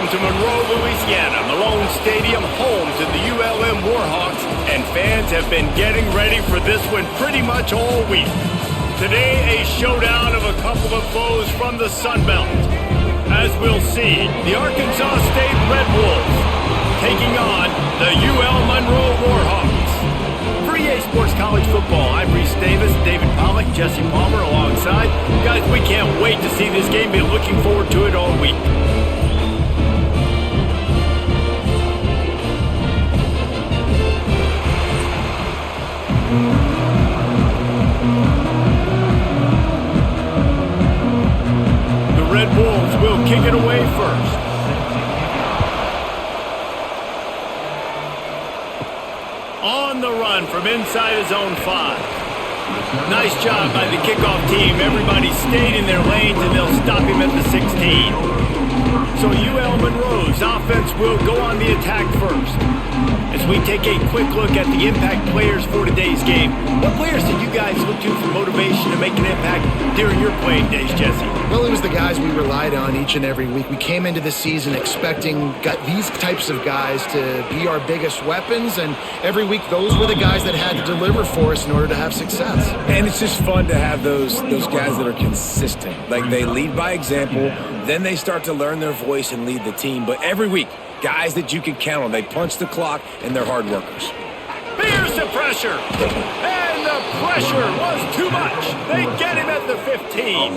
Welcome to Monroe, Louisiana, Malone Stadium, home to the ULM Warhawks, and fans have been getting ready for this one pretty much all week. Today, a showdown of a couple of foes from the Sun Belt. As we'll see, the Arkansas State Red Wolves taking on the UL Monroe Warhawks. For EA Sports College Football, I'm Reese Davis, David Pollack, Jesse Palmer alongside. Guys, we can't wait to see this game. Been looking forward to it all week. The Red Wolves will kick it away first. On the run from inside his own 5. Nice job by the kickoff team. Everybody stayed in their lanes, and they'll stop him at the 16. So UL Monroe's offense will go on the attack first. As we take a quick look at the impact players for today's game, what players did you guys look to for motivation to make an impact during your playing days, Jesse? Well, it was the guys we relied on each and every week. We came into the season expecting these types of guys to be our biggest weapons, and every week those were the guys that had to deliver for us in order to have success. And it's just fun to have those guys that are consistent. Like, they lead by example, then they start to learn their voice and lead the team. But every week, guys that you can count on. They punch the clock, and they're hard workers. Here's the pressure. And the pressure was too much. They get him at the 15.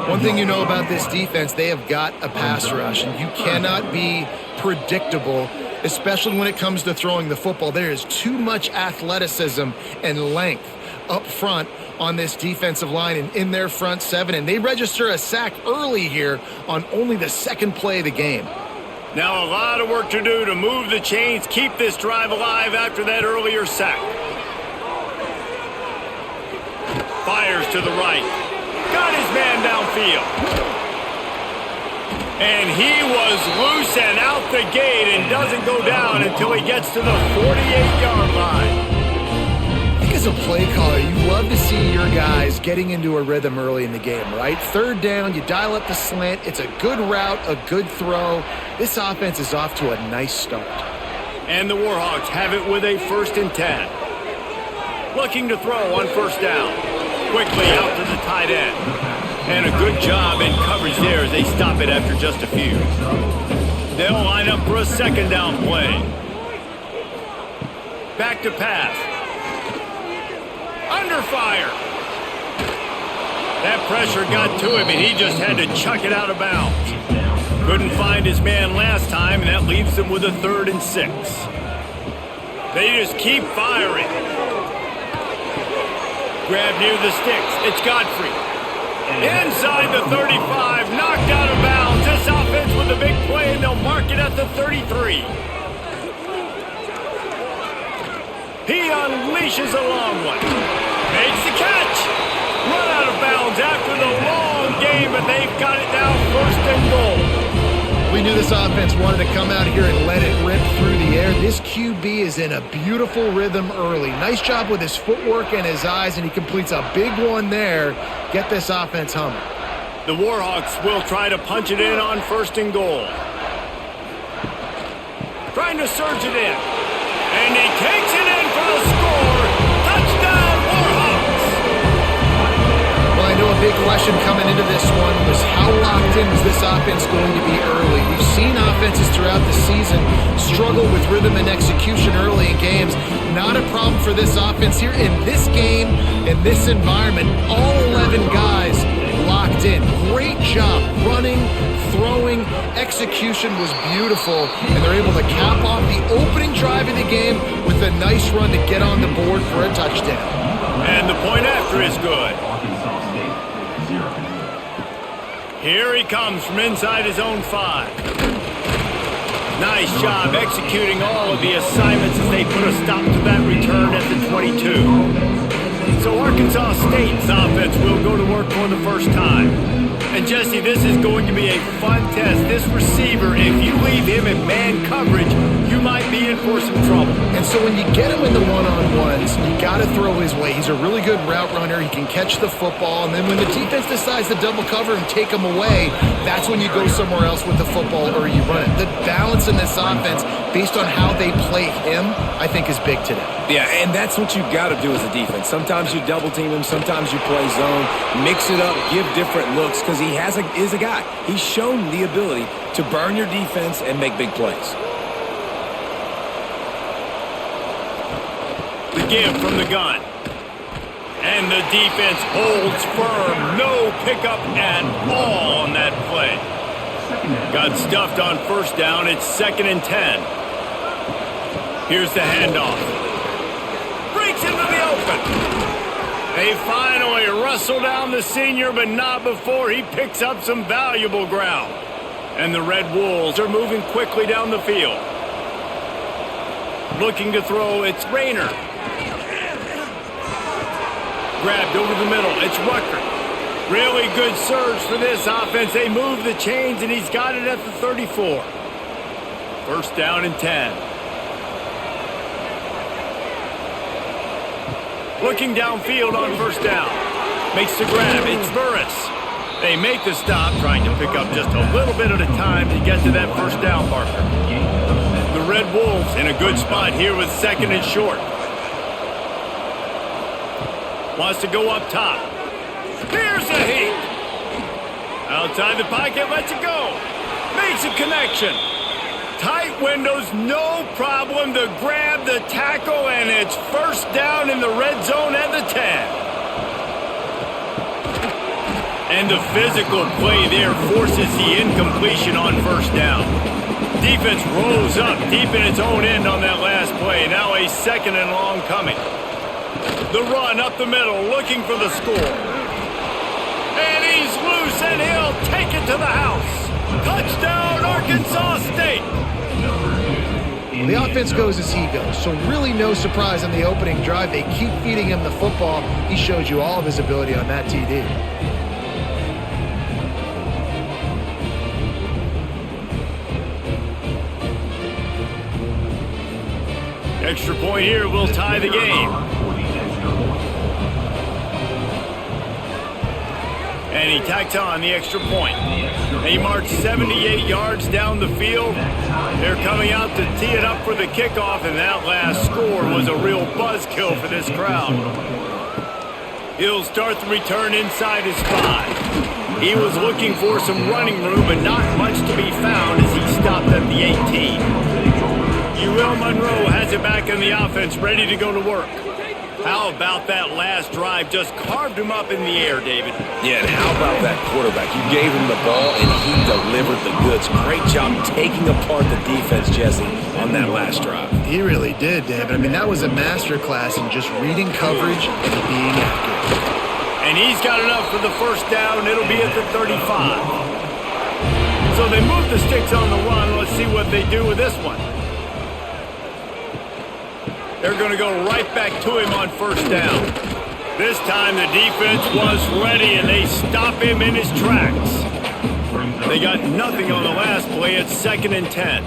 One thing you know about this defense, they have got a pass rush, and you cannot be predictable, especially when it comes to throwing the football. There is too much athleticism and length up front on this defensive line and in their front 7, and they register a sack early here on only the second play of the game. Now a lot of work to do to move the chains, keep this drive alive after that earlier sack. Fires to the right. Got his man downfield. And he was loose and out the gate and doesn't go down until he gets to the 48-yard line. As a play caller, you love to see your guys getting into a rhythm early in the game, right? Third down, you dial up the slant. It's a good route, a good throw. This offense is off to a nice start. And the Warhawks have it with a 1st and 10. Looking to throw on 1st down. Quickly out to the tight end. And a good job in coverage there as they stop it after just a few. They'll line up for a 2nd down play. Back to pass. Under fire. That pressure got to him, and he just had to chuck it out of bounds. Couldn't find his man last time, and that leaves them with a 3rd and 6. They just keep firing. Grab near the sticks. It's Godfrey. Inside the 35, knocked out of bounds. This offense with a big play, and they'll mark it at the 33. He unleashes a long one. Makes the catch. Run out of bounds after the long game, but they've got it now 1st and goal. We knew this offense wanted to come out here and let it rip through the air. This QB is in a beautiful rhythm early. Nice job with his footwork and his eyes, and he completes a big one there. Get this offense humming. The Warhawks will try to punch it in on 1st and goal. Trying to surge it in. And he takes it in for the score. Touchdown, Warhawks! Well, I know a big question coming into this one was how locked in is this offense going to be early? We've seen offenses throughout the season struggle with rhythm and execution early in games. Not a problem for this offense here. In this game, in this environment, all 11 guys locked in. Great job running, throwing, execution was beautiful, and they're able to cap off the opening drive of the game with a nice run to get on the board for a touchdown. And the point after is good. Here he comes from inside his own 5. Nice job executing all of the assignments as they put a stop to that return at the 22. So Arkansas State's offense will go to work for the first time. And Jesse, this is going to be a fun test. This receiver, if you leave him in man coverage, you might be in for some trouble. And so when you get him in the one-on-ones, you got to throw his way. He's a really good route runner. He can catch the football. And then when the defense decides to double cover and take him away, that's when you go somewhere else with the football or you run it. The balance in this offense, based on how they play him, I think is big today. Yeah, and that's what you've got to do as a defense. Sometimes you double team him, sometimes you play zone, mix it up, give different looks, because he is a guy. He's shown the ability to burn your defense and make big plays. The give from the gun. And the defense holds firm. No pickup at all on that play. Got stuffed on first down. It's 2nd and 10. Here's the handoff. Breaks into the open. They finally wrestle down the senior, but not before he picks up some valuable ground. And the Red Wolves are moving quickly down the field. Looking to throw, it's Rayner. Grabbed over the middle, it's Rucker. Really good surge for this offense. They move the chains, and he's got it at the 34. 1st down and 10. Looking downfield on 1st down. Makes the grab. It's Burris. They make the stop, trying to pick up just a little bit at a time to get to that 1st down marker. The Red Wolves in a good spot here with 2nd and short. Wants to go up top. Here's a heat. Outside the pocket, lets it go. Makes a connection. Tight windows, no problem to grab the tackle, and it's 1st down in the red zone at the 10. And the physical play there forces the incompletion on 1st down. Defense rolls up deep in its own end on that last play. Now a 2nd and long coming. The run up the middle, looking for the score. And he's loose, and he'll take it to the house. Touchdown, Arkansas State. The offense goes as he goes, so really no surprise on the opening drive. They keep feeding him the football. He showed you all of his ability on that TD. Extra point here will tie the game. And he tacks on the extra point. They march 78 yards down the field. They're coming out to tee it up for the kickoff, and that last score was a real buzzkill for this crowd. He'll start the return inside his 5. He was looking for some running room, but not much to be found as he stopped at the 18. Monroe has it back in the offense, ready to go to work. How about that last drive? Just carved him up in the air, David. Yeah, and how about that quarterback? You gave him the ball, and he delivered the goods. Great job taking apart the defense, Jesse, on that last drive. He really did, David. I mean, that was a masterclass in just reading coverage and being accurate. And he's got enough for the 1st down. It'll be at the 35. So they move the sticks on the run. Let's see what they do with this one. They're going to go right back to him on 1st down. This time the defense was ready, and they stop him in his tracks. They got nothing on the last play. It's 2nd and 10.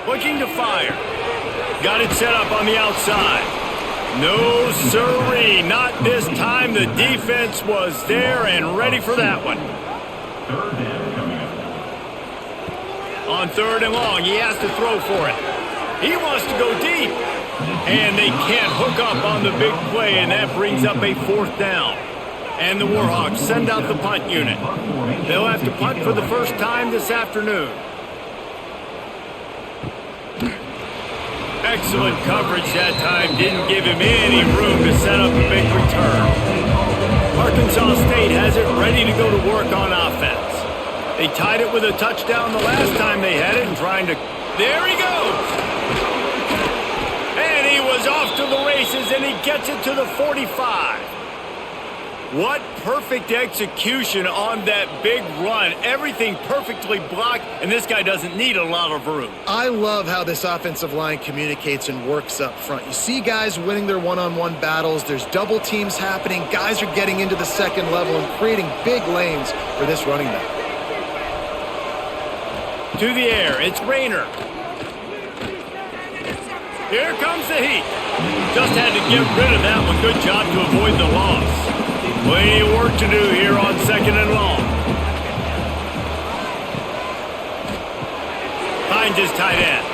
Looking to fire. Got it set up on the outside. No sirree, not this time. The defense was there and ready for that one. On 3rd and long, he has to throw for it. He wants to go deep. And they can't hook up on the big play, and that brings up a 4th down. And the Warhawks send out the punt unit. They'll have to punt for the first time this afternoon. Excellent coverage that time. Didn't give him any room to set up a big return. Arkansas State has it ready to go to work on offense. They tied it with a touchdown the last time they had it, and trying to... There he goes! And he was off to the races, and he gets it to the 45. What perfect execution on that big run. Everything perfectly blocked, and this guy doesn't need a lot of room. I love how this offensive line communicates and works up front. You see guys winning their one-on-one battles. There's double teams happening. Guys are getting into the second level and creating big lanes for this running back. To the air, it's Rayner. Here comes the heat. Just had to get rid of that one. Good job to avoid the loss. Plenty of work to do here on 2nd and long. Finds his tight end.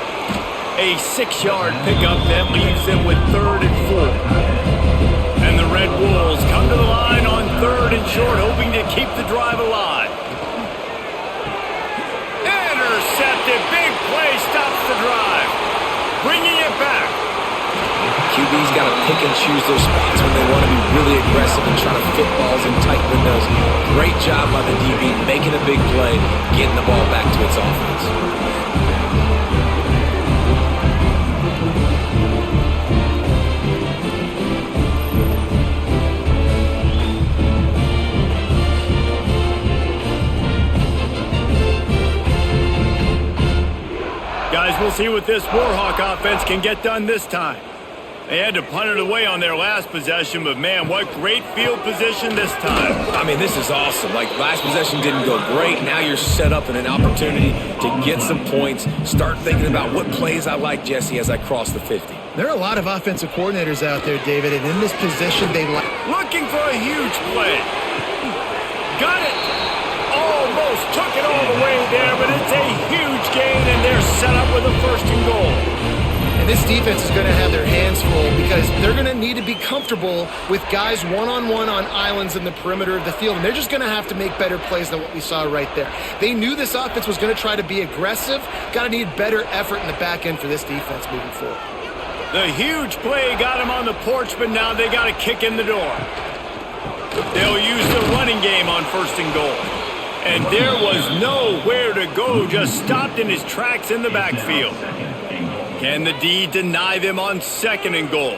A 6-yard pickup that leaves them with 3rd and 4. And the Red Wolves come to the line on 3rd and short, hoping to keep the drive alive. Intercepted. Big play stops the drive. Bringing it back. QB's got to pick and choose their spots when they want to be really aggressive and try to fit balls in tight windows. Great job by the DB making a big play, getting the ball back to its offense. Guys, we'll see what this Warhawk offense can get done this time. They had to punt it away on their last possession, but man, what great field position this time. I mean, this is awesome. Like, last possession didn't go great. Now you're set up in an opportunity to get some points. Start thinking about what plays I like, Jesse, as I cross the 50. There are a lot of offensive coordinators out there, David, and in this position, they like... Looking for a huge play. Got it. Almost took it all the way there, but it's a huge gain, and they're set up with a 1st and goal. And this defense is going to have their hands full because they're going to need to be comfortable with guys one-on-one on islands in the perimeter of the field. And they're just going to have to make better plays than what we saw right there. They knew this offense was going to try to be aggressive. Got to need better effort in the back end for this defense moving forward. The huge play got him on the porch, but now they got to kick in the door. They'll use the running game on 1st and goal. And there was nowhere to go, just stopped in his tracks in the backfield. Can the D deny them on 2nd and goal?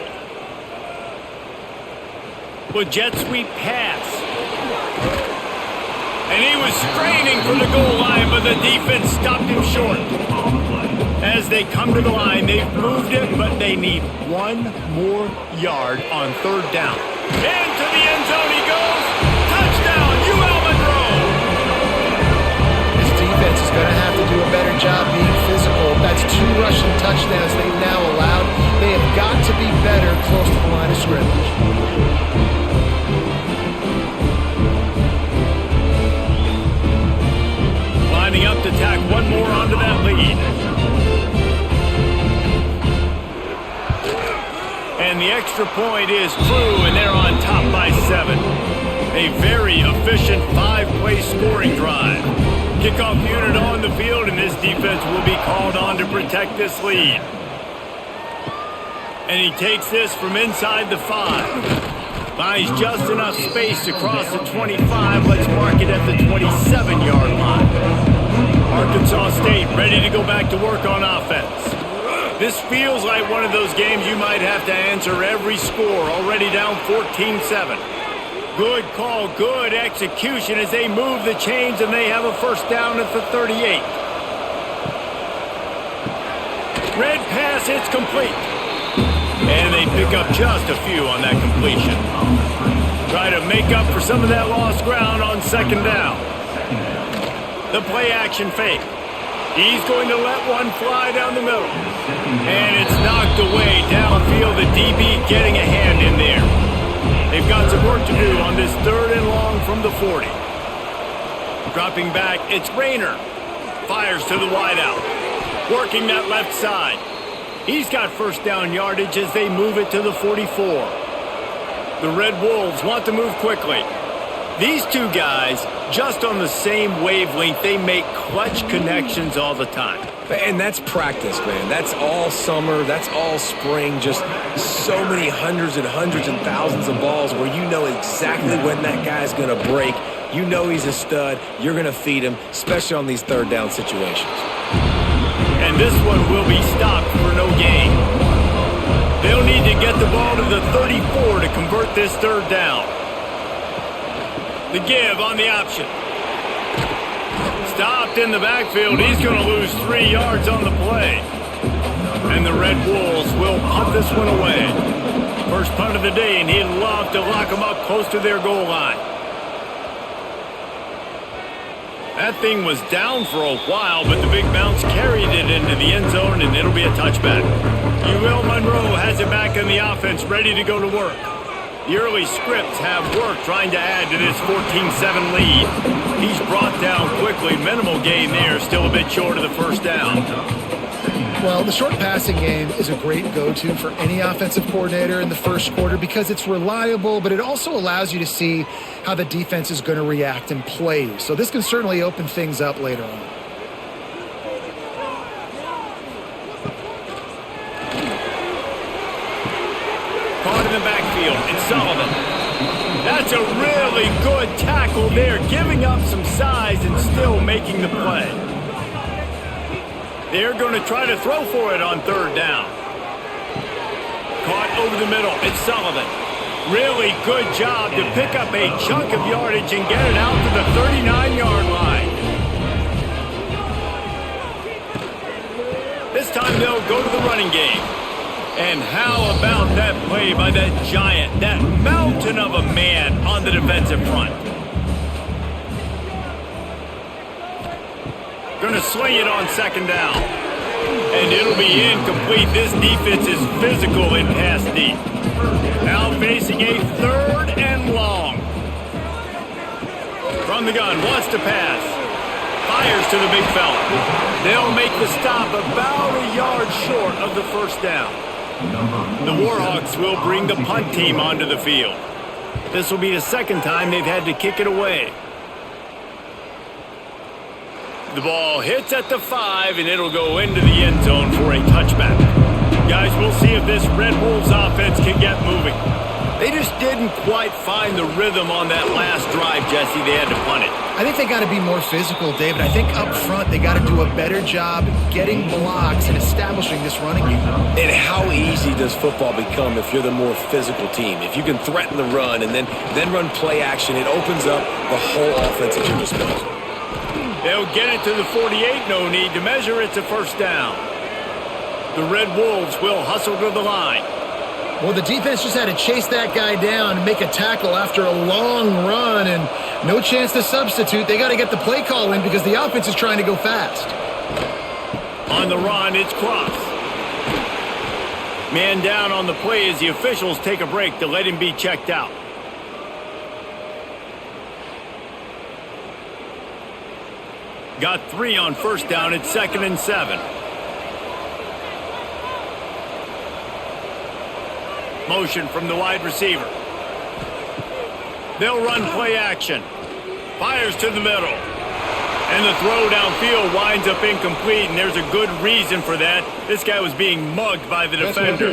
With jet sweep pass. And he was straining for the goal line, but the defense stopped him short. As they come to the line, they've moved it, but they need 1 more yard on 3rd down. Into the end zone he goes. Touchdown, UL Monroe. This defense is going to have to do a better job being physical. That's 2 rushing touchdowns they've now allowed. They have got to be better close to the line of scrimmage. Lining up to tack 1 more onto that lead. And the extra point is true, and they're on top by 7. A very efficient 5-play scoring drive. Kickoff unit on the field, and this defense will be called on to protect this lead. And he takes this from inside the 5. Finds just enough space to cross the 25. Let's mark it at the 27-yard line. Arkansas State ready to go back to work on offense. This feels like one of those games you might have to answer every score, already down 14-7. Good call, good execution as they move the chains, and they have a 1st down at the 38. Red pass, it's complete. And they pick up just a few on that completion. Try to make up for some of that lost ground on 2nd down. The play action fake. He's going to let one fly down the middle. And it's knocked away downfield. The DB getting a hand in there. They've got some work to do on this 3rd and long from the 40. Dropping back, it's Rayner. Fires to the wideout. Working that left side. He's got 1st down yardage as they move it to the 44. The Red Wolves want to move quickly. These 2 guys, just on the same wavelength, they make clutch connections all the time. And that's practice, man. That's all summer. That's all spring. Just so many hundreds and thousands of balls where you know exactly when that guy's going to break. You know he's a stud. You're going to feed him, especially on these 3rd down situations. And this one will be stopped for no gain. They'll need to get the ball to the 34 to convert this 3rd down. The give on the option. Stopped in the backfield. He's going to lose 3 yards on the play. And the Red Wolves will punt this one away. First punt of the day, and he'd love to lock them up close to their goal line. That thing was down for a while, but the big bounce carried it into the end zone, and it'll be a touchback. Monroe has it back in the offense, ready to go to work. The early scripts have worked trying to add to this 14-7 lead. He's brought down quickly. Minimal gain there, still a bit short of the first down. Well, the short passing game is a great go-to for any offensive coordinator in the first quarter because it's reliable, but it also allows you to see how the defense is going to react and play. So this can certainly open things up later on. Caught in the backfield, it's Sullivan. That's a really good tackle there, giving up some size and still making the play. They're going to try to throw for it on third down. Caught over the middle. It's Sullivan. Really good job to pick up a chunk of yardage and get it out to the 39-yard line. This time they'll go to the running game. And how about that play by that giant, that mountain of a man on the defensive front? Going to sling it on second down. And it'll be incomplete. This defense is physical in pass deep. Now facing a third and long. From the gun, wants to pass. Fires to the big fella. They'll make the stop about a yard short of the first down. The Warhawks will bring the punt team onto the field. This will be the second time they've had to kick it away. The ball hits at the 5, and it'll go into the end zone for a touchback. Guys, we'll see if this Red Wolves offense can get moving. They just didn't quite find the rhythm on that last drive, Jesse. They had to punt it. I think they got to be more physical, David. I think up front they got to do a better job getting blocks and establishing this running game. And how easy does football become if you're the more physical team? If you can threaten the run and then run play action, it opens up the whole offense at your disposal. They'll get it to the 48, no need to measure. It's a first down. The Red Wolves will hustle to the line. Well, the defense just had to chase that guy down and make a tackle after a long run, and no chance to substitute. They got to get the play call in because the offense is trying to go fast. On the run, it's Cross. Man down on the play as the officials take a break to let him be checked out. Got 3 on first down. It's 2nd and 7. Motion from the wide receiver. They'll run play action. Fires to the middle. And the throw downfield winds up incomplete, and there's a good reason for that. This guy was being mugged by the defender.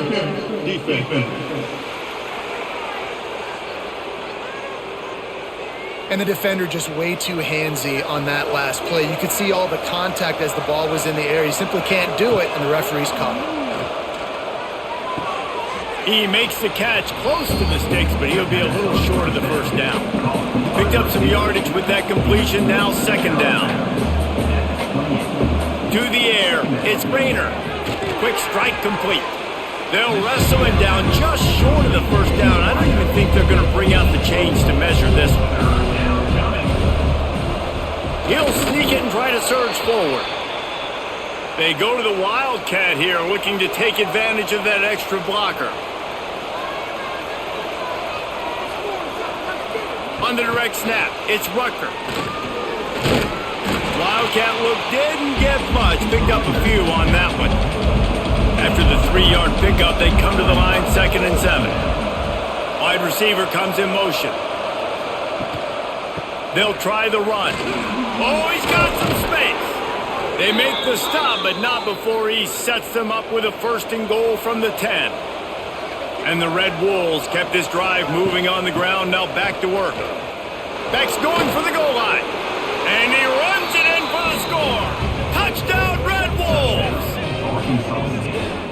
And the defender just way too handsy on that last play. You could see all the contact as the ball was in the air. You simply can't do it, and the referee's caught it. He makes the catch close to the sticks, but he'll be a little short of the first down. Picked up some yardage with that completion, now 2nd down. To the air, it's Rayner. Quick strike complete. They'll wrestle him down just short of the first down. I don't even think they're going to bring out the chains to measure this one. He'll sneak it and try to surge forward. They go to the Wildcat here, looking to take advantage of that extra blocker. On the direct snap, it's Rucker. Wildcat look didn't get much. Picked up a few on that one. After the 3-yard pickup, they come to the line, 2nd and 7. Wide receiver comes in motion. They'll try the run. Oh, he's got some space. They make the stop, but not before he sets them up with a 1st and goal from the 10. And the Red Wolves kept this drive moving on the ground, now back to work. Beck's going for the goal line. And he runs it in for the score. Touchdown, Red Wolves!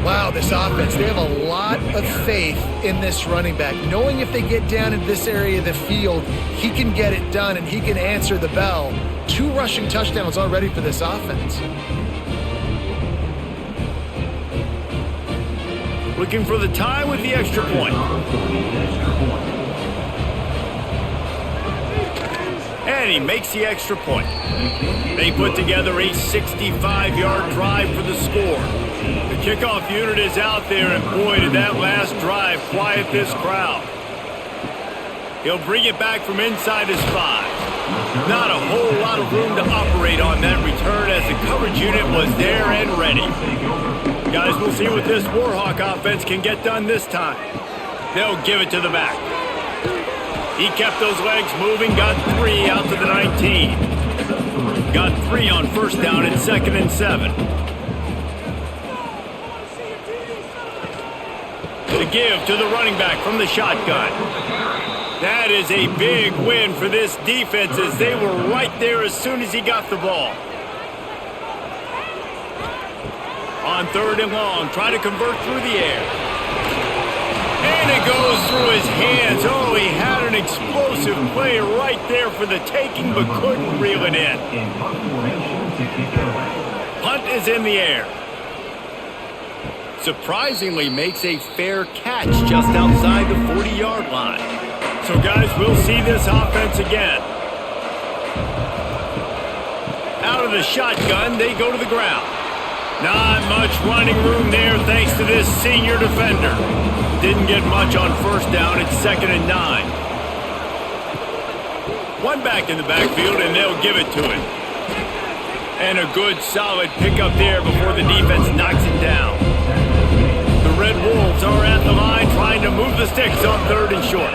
Wow, this offense. They have a lot of faith in this running back, knowing if they get down into this area of the field, he can get it done and he can answer the bell. 2 rushing touchdowns already for this offense. Looking for the tie with the extra point. And he makes the extra point. They put together a 65-yard drive for the score. The kickoff unit is out there, and boy, did that last drive quiet this crowd. He'll bring it back from inside his 5. Not a whole lot of room to operate on that return as the coverage unit was there and ready. Guys, we'll see what this Warhawk offense can get done this time. They'll give it to the back. He kept those legs moving, got 3 out to the 19. Got 3 on first down and 2nd and 7. The give to the running back from the shotgun. That is a big win for this defense as they were right there as soon as he got the ball. On 3rd and long, try to convert through the air. And it goes through his hands. Oh, he had an explosive play right there for the taking, but couldn't reel it in. Punt is in the air. Surprisingly makes a fair catch just outside the 40-yard line. So, guys, we'll see this offense again. Out of the shotgun, they go to the ground. Not much running room there thanks to this senior defender. Didn't get much on first down. It's 2nd and 9. 1 back in the backfield, and they'll give it to him. And a good, solid pickup there before the defense knocks him down. The Red Wolves are at the line trying to move the sticks on 3rd and short.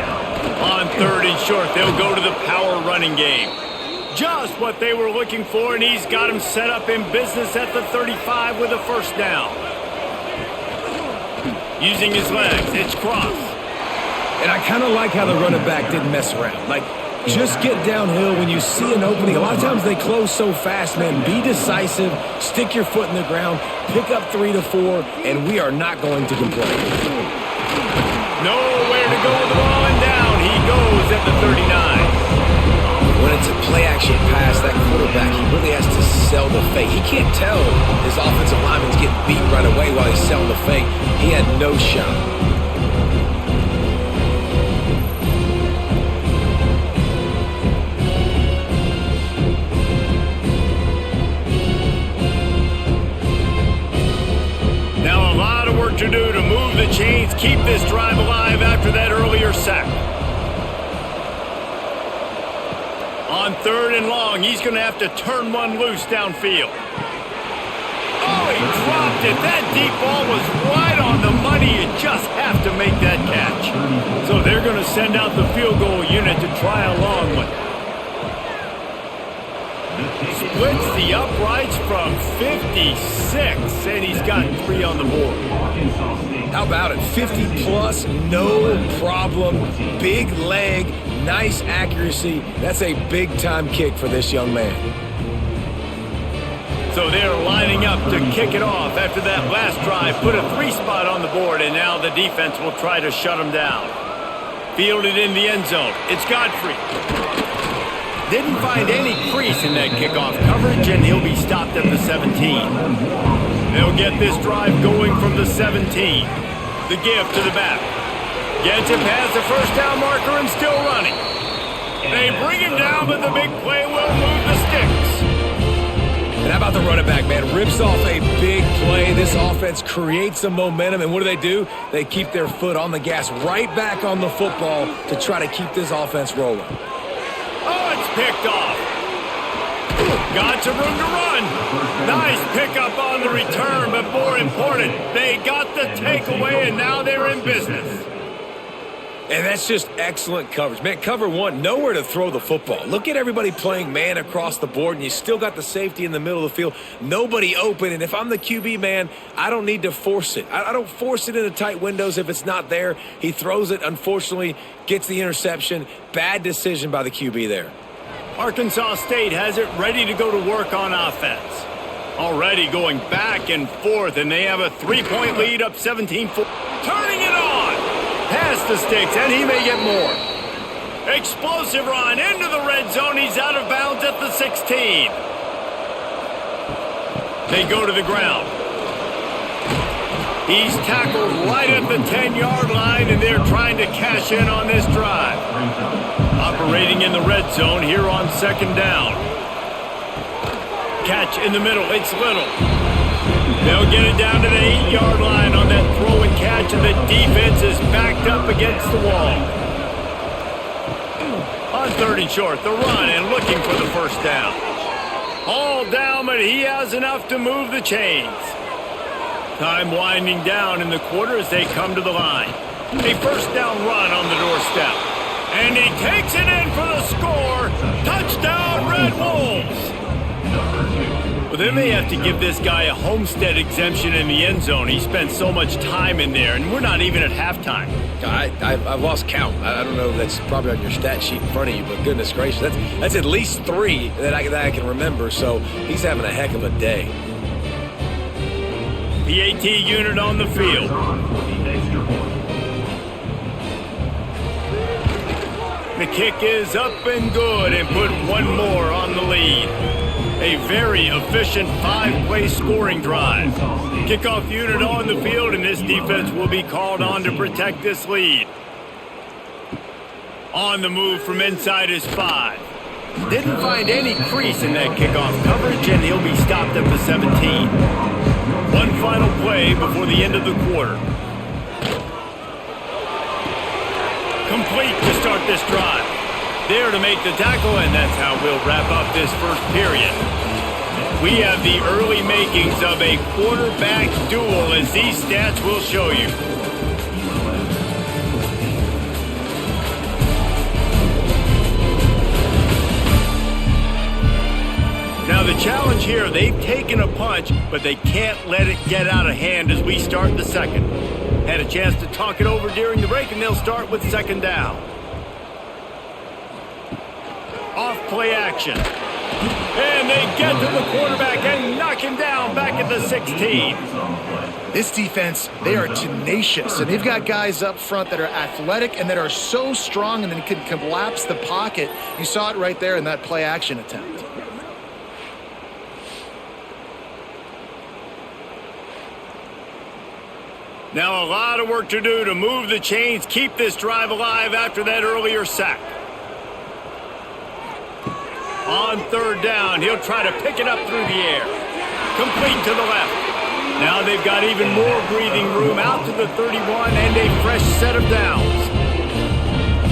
On 3rd and short, they'll go to the power running game. Just what they were looking for, and he's got him set up in business at the 35 with a first down. Using his legs, it's cross. And I kind of like how the running back didn't mess around. Like, just get downhill when you see an opening. A lot of times they close so fast, man. Be decisive, stick your foot in the ground, pick up 3 to 4, and we are not going to complain. Nowhere to go with the ball, and down he goes at the 39. When it's a play-action pass, that quarterback, he really has to sell the fake. He can't tell his offensive lineman's getting beat right away while he's selling the fake. He had no shot. Now a lot of work to do to move the chains, keep this drive alive after that earlier sack. On 3rd and long, he's going to have to turn one loose downfield. Oh, he dropped it. That deep ball was right on the money. You just have to make that catch. So they're going to send out the field goal unit to try a long one. Splits the uprights from 56, and he's got 3 on the board. How about it? 50 plus, no problem. Big leg, nice accuracy. That's a big-time kick for this young man. So they're lining up to kick it off after that last drive. Put a 3 spot on the board, and now the defense will try to shut them down. Fielded in the end zone. It's Godfrey. Didn't find any crease in that kickoff coverage, and he'll be stopped at the 17. They'll get this drive going from the 17. The give to the back. Gets it past the first down marker and still running. They bring him down, but the big play will move the sticks. And how about the running back, man? Rips off a big play. This offense creates some momentum, and what do? They keep their foot on the gas, right back on the football to try to keep this offense rolling. Oh, it's picked off. Got some room to run. Nice pickup on the return, but more important, they got the takeaway, and now they're in business. And that's just excellent coverage. Man, cover 1, nowhere to throw the football. Look at everybody playing man across the board, and you still got the safety in the middle of the field. Nobody open, and if I'm the QB, man, I don't need to force it. I don't force it into tight windows if it's not there. He throws it, unfortunately, gets the interception. Bad decision by the QB there. Arkansas State has it ready to go to work on offense. Already going back and forth, and they have a 3-point lead up 17-4. Turning it on! Past the sticks, and he may get more. Explosive run into the red zone. He's out of bounds at the 16. They go to the ground. He's tackled right at the 10-yard line, and they're trying to cash in on this drive. Operating in the red zone here on second down. Catch in the middle. It's Little. They'll get it down to the 8-yard line on that throw and catch, and the defense is backed up against the wall. On third and short, the run and looking for the first down. All down, but he has enough to move the chains. Time winding down in the quarter as they come to the line. A first down run on the doorstep. And he takes it in for the score. Touchdown, Red Wolves. Well, then they have to give this guy a homestead exemption in the end zone. He spent so much time in there, and we're not even at halftime. I've lost count. I don't know. That's probably on your stat sheet in front of you, but goodness gracious, that's at least 3 that I can remember. So he's having a heck of a day. PAT unit on the field. The kick is up and good, and put one more on the lead. A very efficient 5-play scoring drive. Kickoff unit on the field, and this defense will be called on to protect this lead. On the move from inside his 5. Didn't find any crease in that kickoff coverage, and he'll be stopped at the 17. One final play before the end of the quarter. Complete to start this drive. There to make the tackle, and that's how we'll wrap up this first period. We have the early makings of a quarterback duel, as these stats will show you. Now the challenge here, they've taken a punch, but they can't let it get out of hand as we start the second. Had a chance to talk it over during the break, and they'll start with second down. Off play action. And they get to the quarterback and knock him down back at the 16. This defense, they are tenacious, and they've got guys up front that are athletic and that are so strong and then can collapse the pocket. You saw it right there in that play action attempt. Now a lot of work to do to move the chains, keep this drive alive after that earlier sack. On third down, he'll try to pick it up through the air. Complete to the left. Now they've got even more breathing room out to the 31 and a fresh set of downs.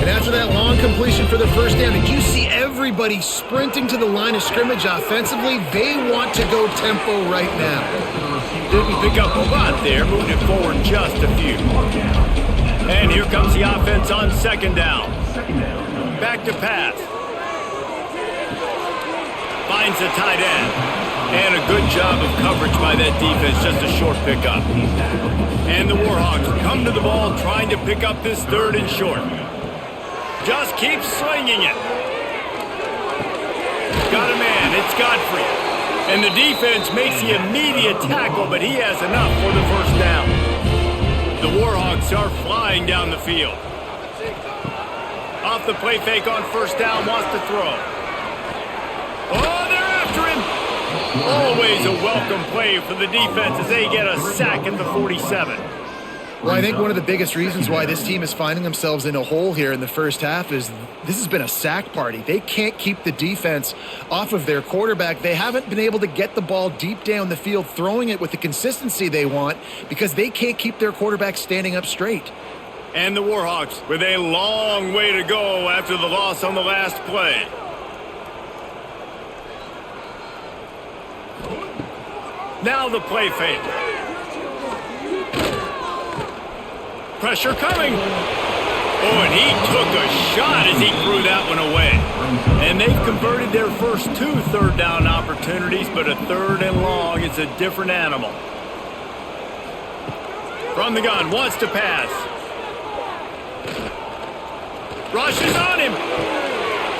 And after that long completion for the first down, did you see everybody sprinting to the line of scrimmage offensively? They want to go tempo right now. Didn't pick up a lot there, moving it forward just a few. And here comes the offense on second down. Back to pass. Finds the tight end. And a good job of coverage by that defense, just a short pickup. And the Warhawks come to the ball trying to pick up this third and short. Just keep slinging it. Got a man, it's Godfrey. And the defense makes the immediate tackle, but he has enough for the first down. The Warhawks are flying down the field. Off the play fake on first down, wants to throw. Oh, they're after him. Always a welcome play for the defense as they get a sack at the 47. Well, I think one of the biggest reasons why this team is finding themselves in a hole here in the first half is this has been a sack party. They can't keep the defense off of their quarterback. They haven't been able to get the ball deep down the field, throwing it with the consistency they want because they can't keep their quarterback standing up straight. And the Warhawks with a long way to go after the loss on the last play. Now the play fake. Pressure coming. Oh, and he took a shot as he threw that one away. And they've converted their first 2 third down opportunities, but a third and long is a different animal. From the gun, wants to pass. Rushes on him.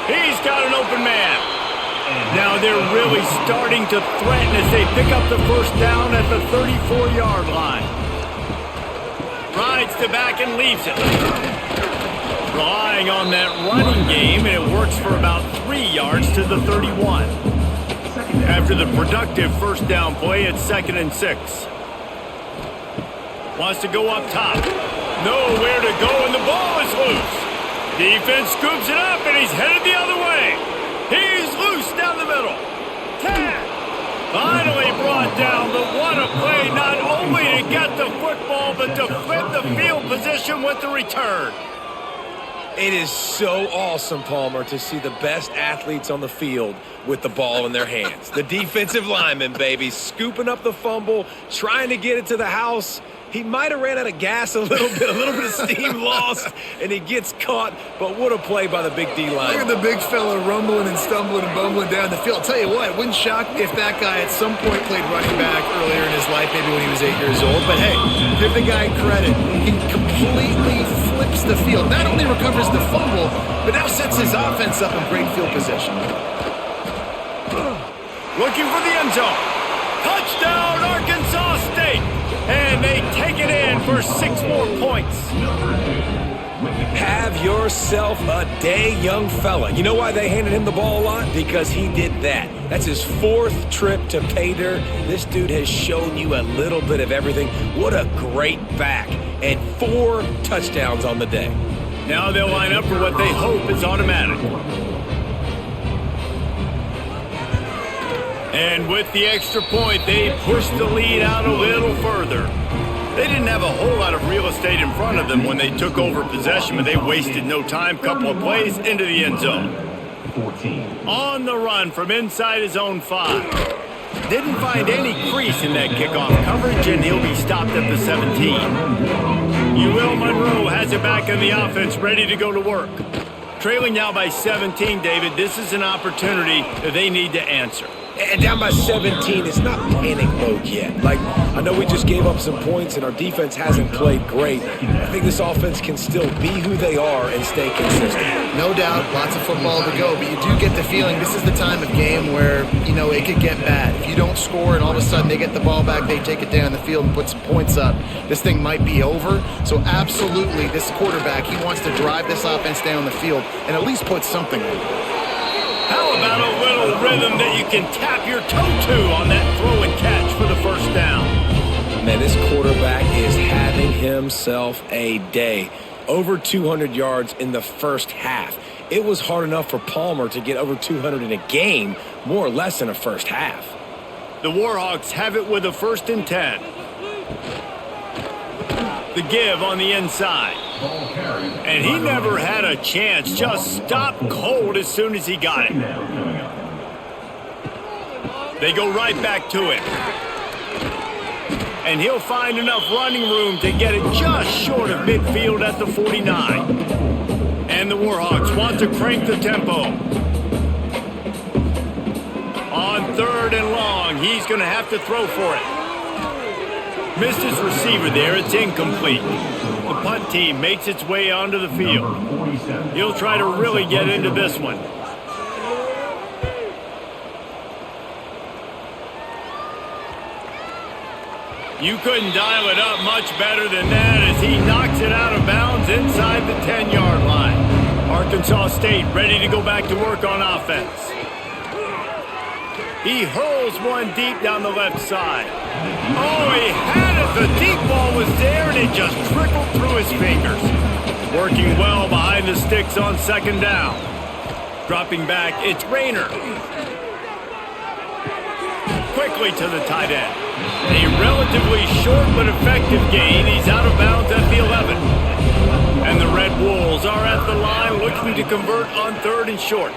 He's got an open man. Now they're really starting to threaten as they pick up the first down at the 34-yard line. Rides to back and leaves it. Relying on that running game, and it works for about 3 yards to the 31. After the productive first down play, it's 2nd and 6. Wants to go up top. Nowhere to go, and the ball is loose. Defense scoops it up, and he's headed the other way. He's loose down the middle. 10. Finally brought down, but what a play, not only to get the football, but to flip the field position with the return. It is so awesome, Palmer, to see the best athletes on the field with the ball in their hands. The defensive lineman, baby, scooping up the fumble, trying to get it to the house. He might have ran out of gas a little bit of steam lost, and he gets caught. But what a play by the big D line. Look at the big fella rumbling and stumbling and bumbling down the field. I'll tell you what, it wouldn't shock me if that guy at some point played running back earlier in his life, maybe when he was 8 years old. But hey, give the guy credit. He completely flips the field. Not only recovers the fumble, but now sets his offense up in great field position. Looking for the end zone. Touchdown, Arkansas State. And they take it in for 6 more points. Have yourself a day, young fella. You know why they handed him the ball a lot? Because he did that. That's his 4th trip to pay dirt. This dude has shown you a little bit of everything. What a great back. And 4 touchdowns on the day. Now they'll line up for what they hope is automatic. And with the extra point, they push the lead out a little further. They didn't have a whole lot of real estate in front of them when they took over possession, but they wasted no time. Couple of plays into the end zone. 14. On the run from inside his own 5. Didn't find any crease in that kickoff coverage, and he'll be stopped at the 17. Monroe has it back in the offense, ready to go to work. Trailing now by 17, David. This is an opportunity that they need to answer. And down by 17, it's not panic mode yet. Like, I know we just gave up some points and our defense hasn't played great. I think this offense can still be who they are and stay consistent. No doubt, lots of football to go, but you do get the feeling this is the time of game where, it could get bad. If you don't score and all of a sudden they get the ball back, they take it down the field and put some points up, this thing might be over. So absolutely, this quarterback, he wants to drive this offense down the field and at least put something on it. How about a little rhythm that you can tap your toe to on that throw and catch for the first down? Man, this quarterback is having himself a day. Over 200 yards in the first half. It was hard enough for Palmer to get over 200 in a game, more or less in a first half. The Warhawks have it with a 1st and 10. The give on the inside. And he never had a chance. Just stopped cold as soon as he got it. They go right back to it. And he'll find enough running room to get it just short of midfield at the 49. And the Warhawks want to crank the tempo. On 3rd and long, he's going to have to throw for it. Missed his receiver there. It's incomplete. The punt team makes its way onto the field. He'll try to really get into this one. You couldn't dial it up much better than that as he knocks it out of bounds inside the 10-yard line. Arkansas State ready to go back to work on offense. He hurls one deep down the left side. Oh, he had it. The deep ball was there, and it just trickled through his fingers. Working well behind the sticks on 2nd down. Dropping back, it's Rayner. Quickly to the tight end. A relatively short but effective gain. He's out of bounds at the 11. And the Red Wolves are at the line looking to convert on 3rd and short.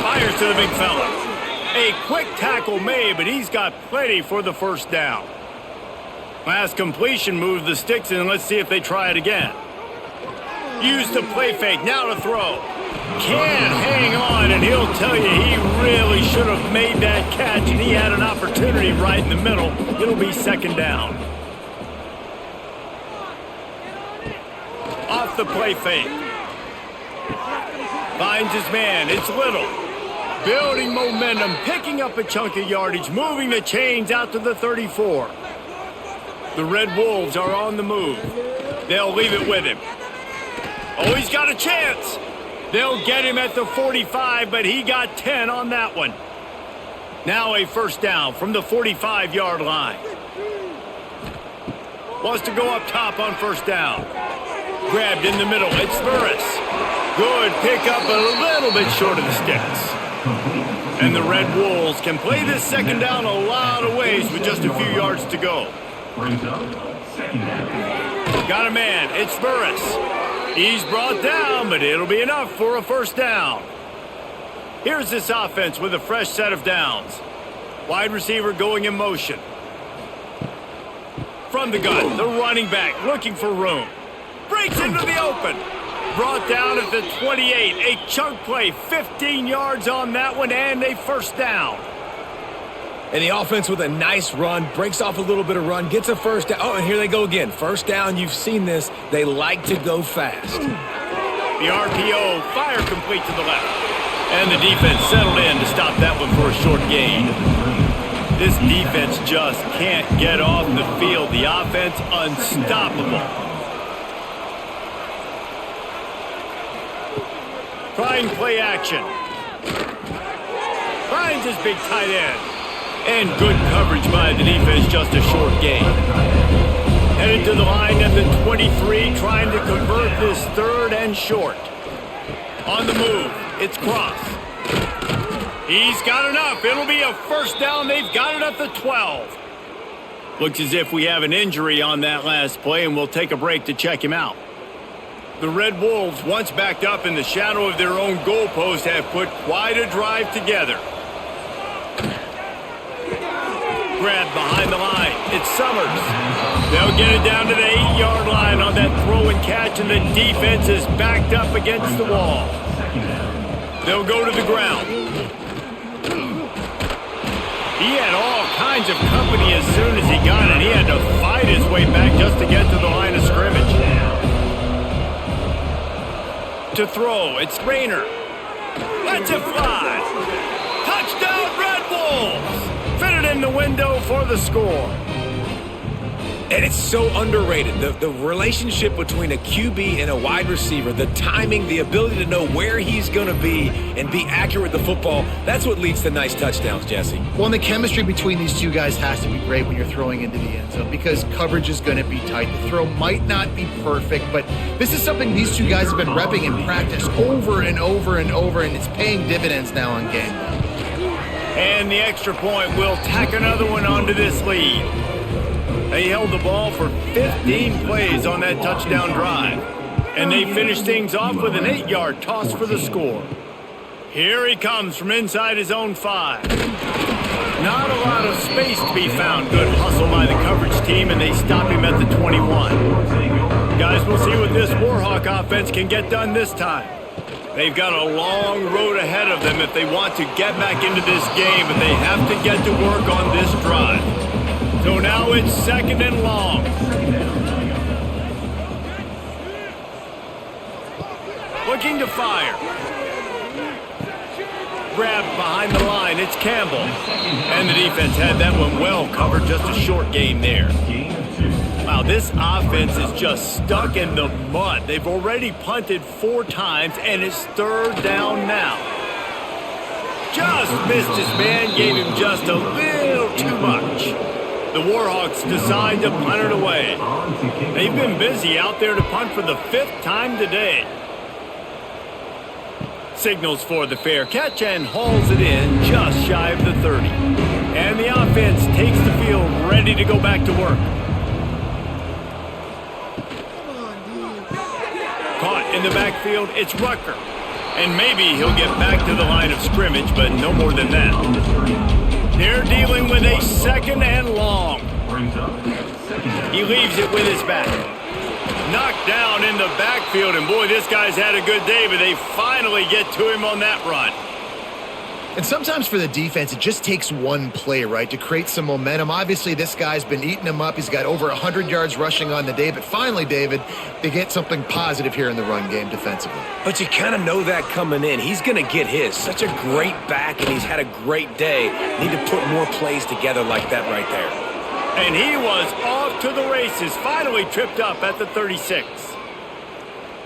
Fires to the big fella. A quick tackle made, but he's got plenty for the first down. Last completion moves the sticks, and let's see if they try it again. Used to play fake, now to throw. Can't hang on, and he'll tell you he really should have made that catch, and he had an opportunity right in the middle. It'll be 2nd down. Off the play fake. Finds his man, it's Little. Building momentum, picking up a chunk of yardage, moving the chains out to the 34. The Red Wolves are on the move. They'll leave it with him. Oh, he's got a chance. They'll get him at the 45, but he got 10 on that one. Now a first down from the 45-yard line. Wants to go up top on first down. Grabbed in the middle. It's Burris. Good pickup, but a little bit short of the sticks. And the Red Wolves can play this second down a lot of ways with just a few yards to go. Got a man. It's Burris. He's brought down, but it'll be enough for a first down. Here's this offense with a fresh set of downs. Wide receiver going in motion. From the gun, the running back looking for room. Breaks into the open. Brought down at the 28. A chunk play, 15 yards on that one, and a first down. And the offense with a nice run, breaks off a little bit of run, gets a first down. Oh, and here they go again. First down, you've seen this. They like to go fast. The RPO, fire complete to the left. And the defense settled in to stop that one for a short gain. This defense just can't get off the field. The offense unstoppable. Trying play action. Finds his big tight end. And good coverage by the defense, just a short gain. Headed to the line at the 23, trying to convert this third and short. On the move, it's Cross. He's got enough. It'll be a first down. They've got it at the 12. Looks as if we have an injury on that last play, and we'll take a break to check him out. The Red Wolves, once backed up in the shadow of their own goalpost, have put quite a drive together. Grab behind the line. It's Summers. They'll get it down to the 8-yard line on that throw and catch, and the defense is backed up against the wall. They'll go to the ground. He had all kinds of company as soon as he got it. He had to fight his way back just to get to the line of scrimmage. To throw, it's Rayner. Lets it fly. Touchdown, Red Wolves! Fitted in the window for the score. And it's so underrated. The relationship between a QB and a wide receiver, the timing, the ability to know where he's going to be and be accurate with the football, that's what leads to nice touchdowns, Jesse. Well, and the chemistry between these two guys has to be great when you're throwing into the end zone because coverage is going to be tight. The throw might not be perfect, but this is something these two guys have been repping in practice over and over and over, and it's paying dividends now on game day. And the extra point will tack another one onto this lead. They held the ball for 15 plays on that touchdown drive. And they finished things off with an 8-yard toss for the score. Here he comes from inside his own 5. Not a lot of space to be found. Good hustle by the coverage team, and they stop him at the 21. Guys, we'll see what this Warhawk offense can get done this time. They've got a long road ahead of them if they want to get back into this game, but they have to get to work on this drive. So now it's second and long. Looking to fire. Grabbed behind the line, it's Campbell. And the defense had that one well covered, just a short gain there. Wow, this offense is just stuck in the mud. They've already punted 4 times, and it's third down now. Just missed his man, gave him just a little too much. The Warhawks decide to punt it away. They've been busy out there to punt for the 5th time today. Signals for the fair catch and hauls it in just shy of the 30. And the offense takes the field ready to go back to work. Caught in the backfield, it's Rucker. And maybe he'll get back to the line of scrimmage, but no more than that. They're dealing with a second and long. He leaves it with his back. Knocked down in the backfield, and boy, this guy's had a good day, but they finally get to him on that run. And sometimes for the defense, it just takes one play, right, to create some momentum. Obviously, this guy's been eating them up. He's got over 100 yards rushing on the day. But finally, David, they get something positive here in the run game defensively. But you kind of know that coming in. He's going to get his. Such a great back, and he's had a great day. Need to put more plays together like that right there. And he was off to the races, finally tripped up at the 36.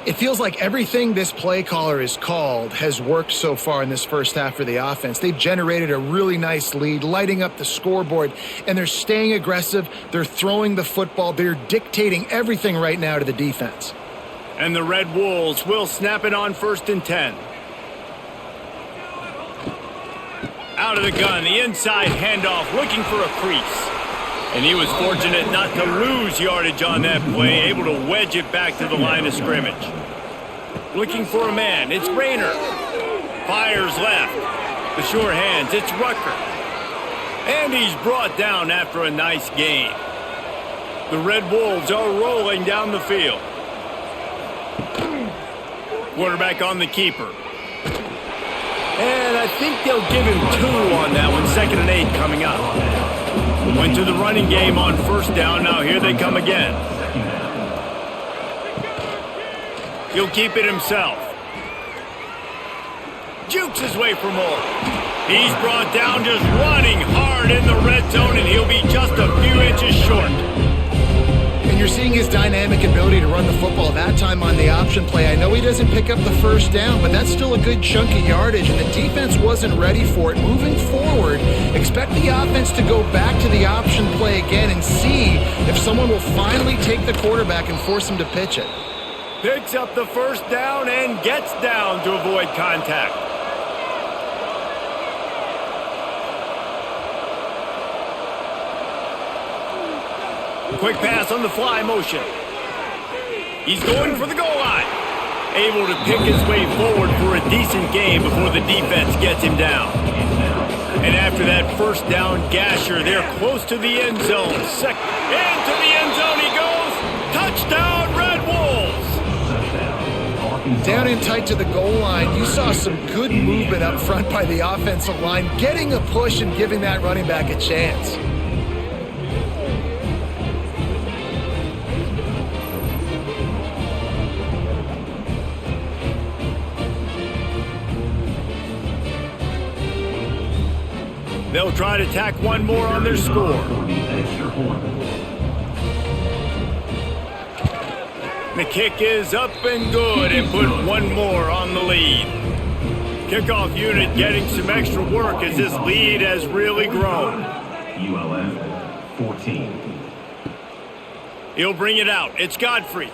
It feels like everything this play caller has called has worked so far in this first half for the offense. They've generated a really nice lead, lighting up the scoreboard, and they're staying aggressive. They're throwing the football. They're dictating everything right now to the defense. And the Red Wolves will snap it on 1st and 10. Out of the gun, the inside handoff, looking for a crease. And he was fortunate not to lose yardage on that play, able to wedge it back to the line of scrimmage. Looking for a man, it's Rayner. Fires left. The sure hands, it's Rucker. And he's brought down after a nice gain. The Red Wolves are rolling down the field. Quarterback on the keeper. And I think they'll give him 2 on that one, 2nd and 8 coming up. Went to the running game on 1st down. Now here they come again. He'll keep it himself. Jukes his way for more. He's brought down just running hard in the red zone, and he'll be just a few inches short. And you're seeing his dynamic ability to run the football that time on the option play. I know he doesn't pick up the 1st down, but that's still a good chunk of yardage, and the defense wasn't ready for it. Moving forward, expect the offense to go back to the option play again and see if someone will finally take the quarterback and force him to pitch it. Picks up the 1st down and gets down to avoid contact. Quick pass on the fly motion. He's going for the goal line. Able to pick his way forward for a decent gain before the defense gets him down. And after that 1st down gasher, they're close to the end zone. Into the end zone he goes. Touchdown, Red Wolves. Down in tight to the goal line, you saw some good movement up front by the offensive line, getting a push and giving that running back a chance. They'll try to tack one more on their score. The kick is up and good and put one more on the lead. Kickoff unit getting some extra work as this lead has really grown. ULM 14. He'll bring it out. It's Godfrey.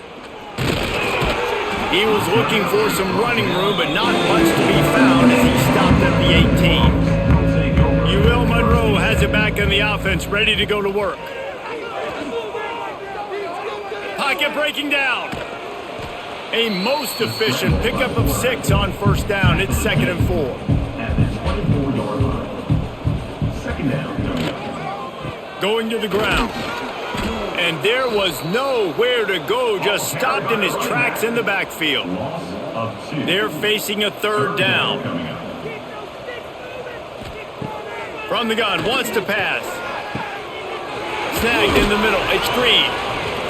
He was looking for some running room, but not much to be found as he stopped at the 18. Monroe has it back in the offense, ready to go to work. Pocket breaking down. A most efficient pickup of 6 on 1st down. It's 2nd and 4. At the 24-yard line. 2nd down. Going to the ground. And there was nowhere to go, just stopped in his tracks in the backfield. Loss of 2. They're facing a 3rd down. From the gun, wants to pass. Snagged in the middle, it's Green.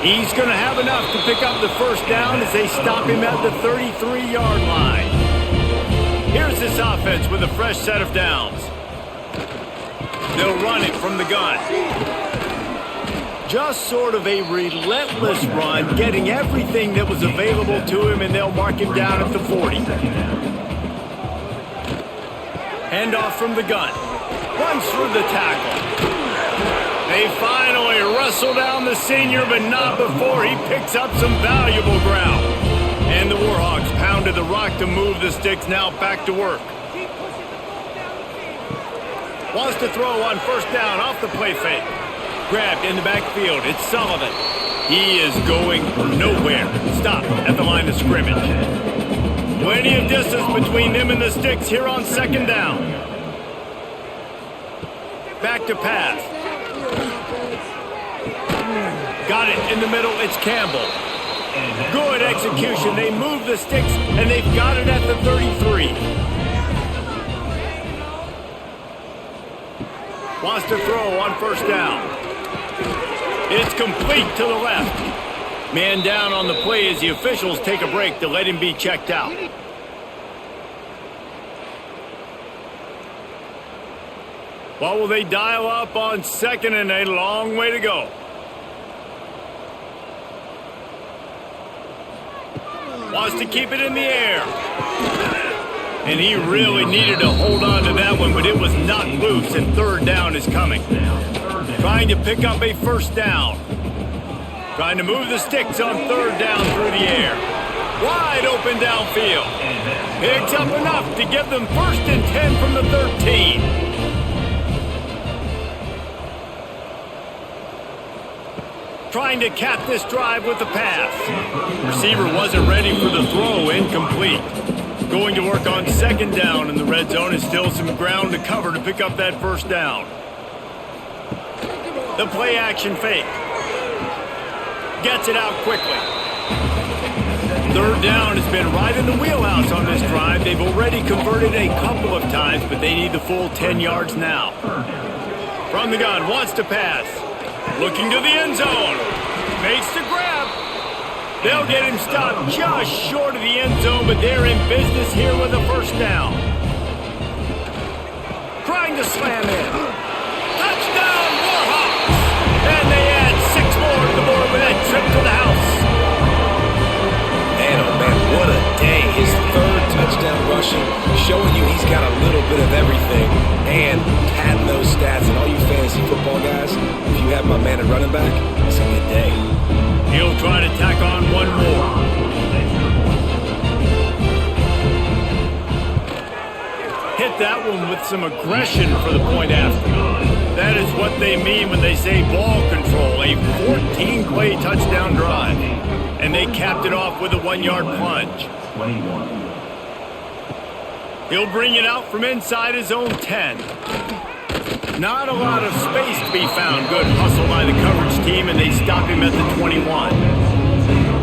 He's going to have enough to pick up the 1st down as they stop him at the 33-yard line. Here's this offense with a fresh set of downs. They'll run it from the gun. Just sort of a relentless run, getting everything that was available to him, and they'll mark him down at the 40. Handoff from the gun. Runs through the tackle. They finally wrestle down the senior, but not before he picks up some valuable ground. And the Warhawks pounded the rock to move the sticks, now back to work. Wants to throw on 1st down off the play fake. Grabbed in the backfield, it's Sullivan. He is going nowhere. Stop at the line of scrimmage. Plenty of distance between them and the sticks here on 2nd down. Back to pass. Got it in the middle, it's Campbell. Good execution, they move the sticks, and they've got it at the 33. wants to throw on first down. It's complete to the left. Man down on the play as the officials take a break to let him be checked out. What will they dial up on second and a long way to go? Wants to keep it in the air. And he really needed to hold on to that one, but it was not loose, and third down is coming. Trying to pick up a first down. Trying to move the sticks on third down through the air. Wide open downfield. Picks up enough to give them 1st and 10 from the 13. Trying to cap this drive with the pass. Receiver wasn't ready for the throw, incomplete. Going to work on second down in the red zone is still some ground to cover to pick up that first down. The play action fake. Gets it out quickly. Third down has been right in the wheelhouse on this drive. They've already converted a couple of times, but they need the full 10 yards now. From the gun, wants to pass. Looking to the end zone. Makes the grab. They'll get him stopped just short of the end zone, but they're in business here with a first down. Trying to slam in. Touchdown, Warhawks! And they add 6 more to the board with that trip to the house. Man, oh man, what a day. His 3rd touchdown rushing, showing you he's got a little bit of everything and padding those stats. And all you fantasy football guys, if you have my man at running back, it's a good day. He'll try to tack on one more. Hit that one with some aggression for the point after. That is what they mean when they say ball control. A 14-play touchdown drive. And they capped it off with a 1-yard plunge. 21. He'll bring it out from inside his own 10. Not a lot of space to be found. Good hustle by the coverage team, and they stop him at the 21.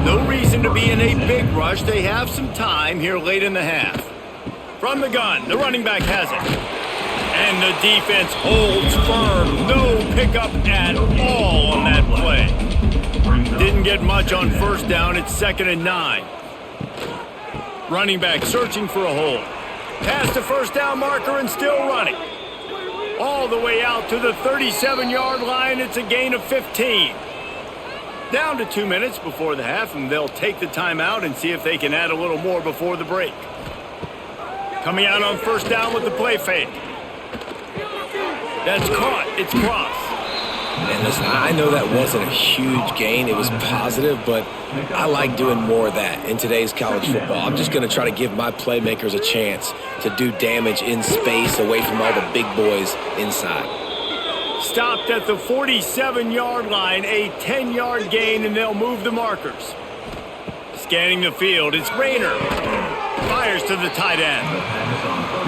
No reason to be in a big rush. They have some time here late in the half. From the gun, the running back has it. And the defense holds firm. No pickup at all on that play. Didn't get much on first down. It's 2nd and 9. Running back searching for a hole. Past the first down marker and still running. All the way out to the 37-yard line. It's a gain of 15. Down to 2 minutes before the half, and they'll take the timeout and see if they can add a little more before the break. Coming out on first down with the play fake. That's caught. It's cross. And listen, I know that wasn't a huge gain. It was positive, but I like doing more of that in today's college football. I'm just going to try to give my playmakers a chance to do damage in space away from all the big boys inside. Stopped at the 47-yard line, a 10-yard gain, and they'll move the markers. Scanning the field, it's Rayner. Fires to the tight end.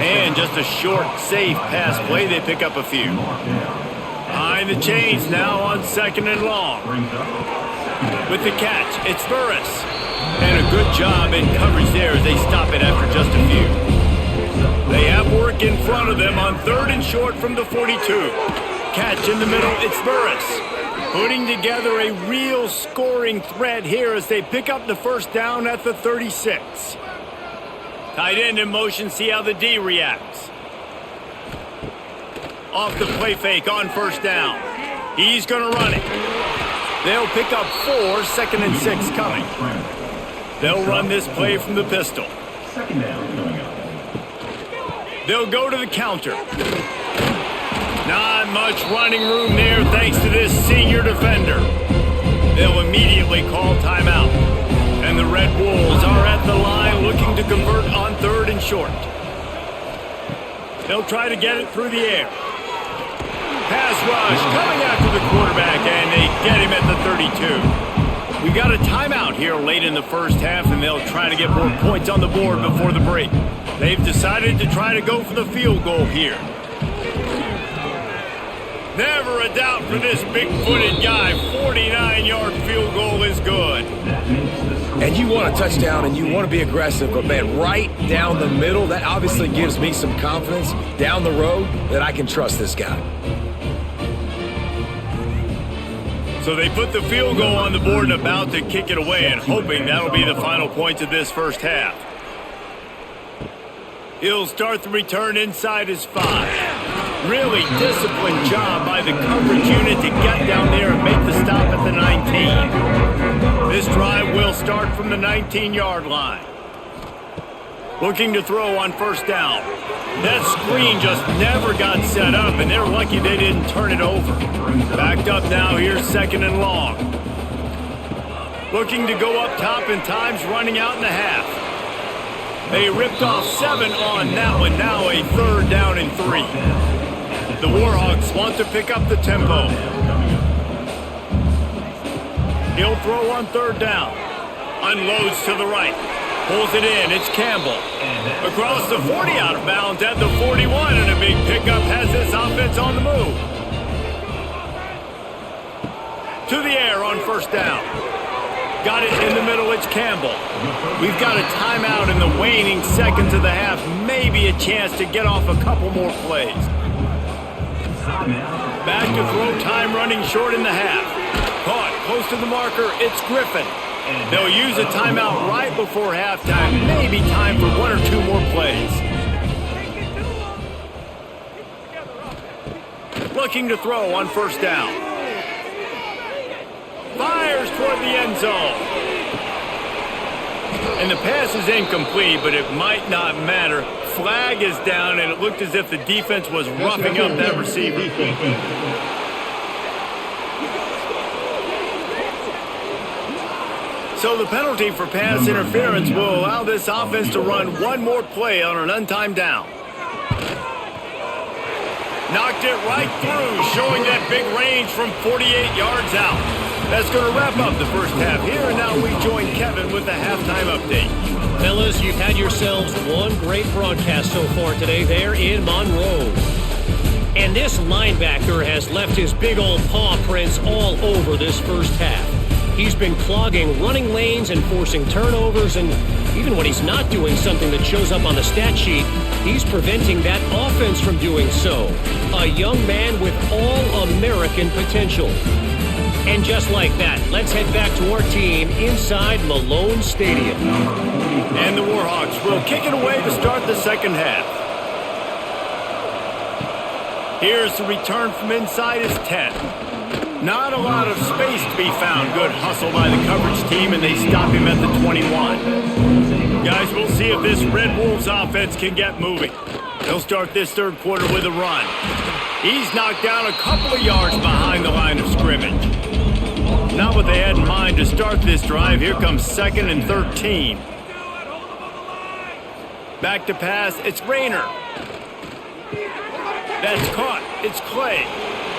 And just a short, safe pass play. They pick up a few. Behind the chains now on 2nd and long. With the catch, it's Burris. And a good job in coverage there as they stop it after just a few. They have work in front of them on 3rd and short from the 42. Catch in the middle, it's Burris. Putting together a real scoring threat here as they pick up the first down at the 36. Tight end in motion, see how the D reacts. Off the play fake on first down. He's going to run it. They'll pick up 4, 2nd and 6 coming. They'll run this play from the pistol. 2nd down coming up. They'll go to the counter. Not much running room there thanks to this senior defender. They'll immediately call timeout. And the Red Wolves are at the line looking to convert on 3rd and short. They'll try to get it through the air. Pass rush coming after the quarterback, and they get him at the 32. We got a timeout here late in the first half, and they'll try to get more points on the board before the break. They've decided to try to go for the field goal here. Never a doubt for this big-footed guy. 49-yard field goal is good. And you want a touchdown and you want to be aggressive, but man, right down the middle, that obviously gives me some confidence down the road that I can trust this guy. So they put the field goal on the board and about to kick it away and hoping that'll be the final points of this first half. He'll start the return inside his 5. Really disciplined job by the coverage unit to get down there and make the stop at the 19. This drive will start from the 19-yard line. Looking to throw on first down. That screen just never got set up, and they're lucky they didn't turn it over. Backed up now, here's second and long. Looking to go up top, and time's running out in the half. They ripped off 7 on that one, now a third down and 3. The Warhawks want to pick up the tempo. He'll throw on third down. Unloads to the right. Pulls it in, it's Campbell. Across the 40, out of bounds at the 41, and a big pickup has this offense on the move. To the air on first down. Got it in the middle, it's Campbell. We've got a timeout in the waning seconds of the half. Maybe a chance to get off a couple more plays. Back to throw time running short in the half. Caught close to the marker, it's Griffin. They'll use a timeout right before halftime. Maybe time for 1 or 2 more plays. Looking to throw on first down. Fires toward the end zone. And the pass is incomplete, but it might not matter. Flag is down, and it looked as if the defense was roughing up that receiver. So the penalty for pass interference will allow this offense to run one more play on an untimed down. Knocked it right through, showing that big range from 48 yards out. That's going to wrap up the first half here, and now we join Kevin with the halftime update. Fellas, you've had yourselves one great broadcast so far today there in Monroe. And this linebacker has left his big old paw prints all over this first half. He's been clogging running lanes and forcing turnovers, and even when he's not doing something that shows up on the stat sheet, he's preventing that offense from doing so. A young man with all-American potential. And just like that, let's head back to our team inside Malone Stadium. And the Warhawks will kick it away to start the second half. Here's the return from inside his 10. Not a lot of space to be found. Good hustle by the coverage team, and they stop him at the 21. Guys, we'll see if this Red Wolves offense can get moving. They'll start this third quarter with a run. He's knocked down a couple of yards behind the line of scrimmage. Not what they had in mind to start this drive. Here comes 2nd and 13. Back to pass, it's Rayner. That's caught, it's Clay.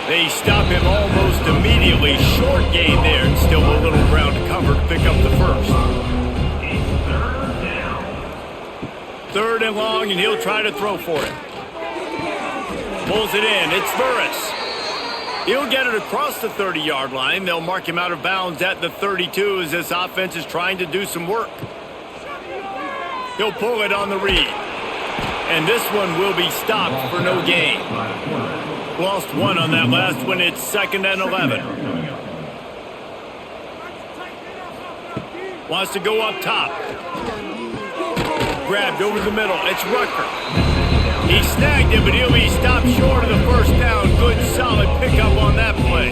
They stop him almost immediately. Short gain there, and still a little ground to cover to pick up the first. 3rd and long, and he'll try to throw for it. Pulls it in, it's Burris. He'll get it across the 30-yard line. They'll mark him out of bounds at the 32 as this offense is trying to do some work. He'll pull it on the read. And this one will be stopped for no gain. Lost 1 on that last one. It's 2nd and 11. Wants to go up top. Grabbed over the middle. It's Rucker. He snagged it, but he'll be stopped short of the first down. Good, solid pickup on that play.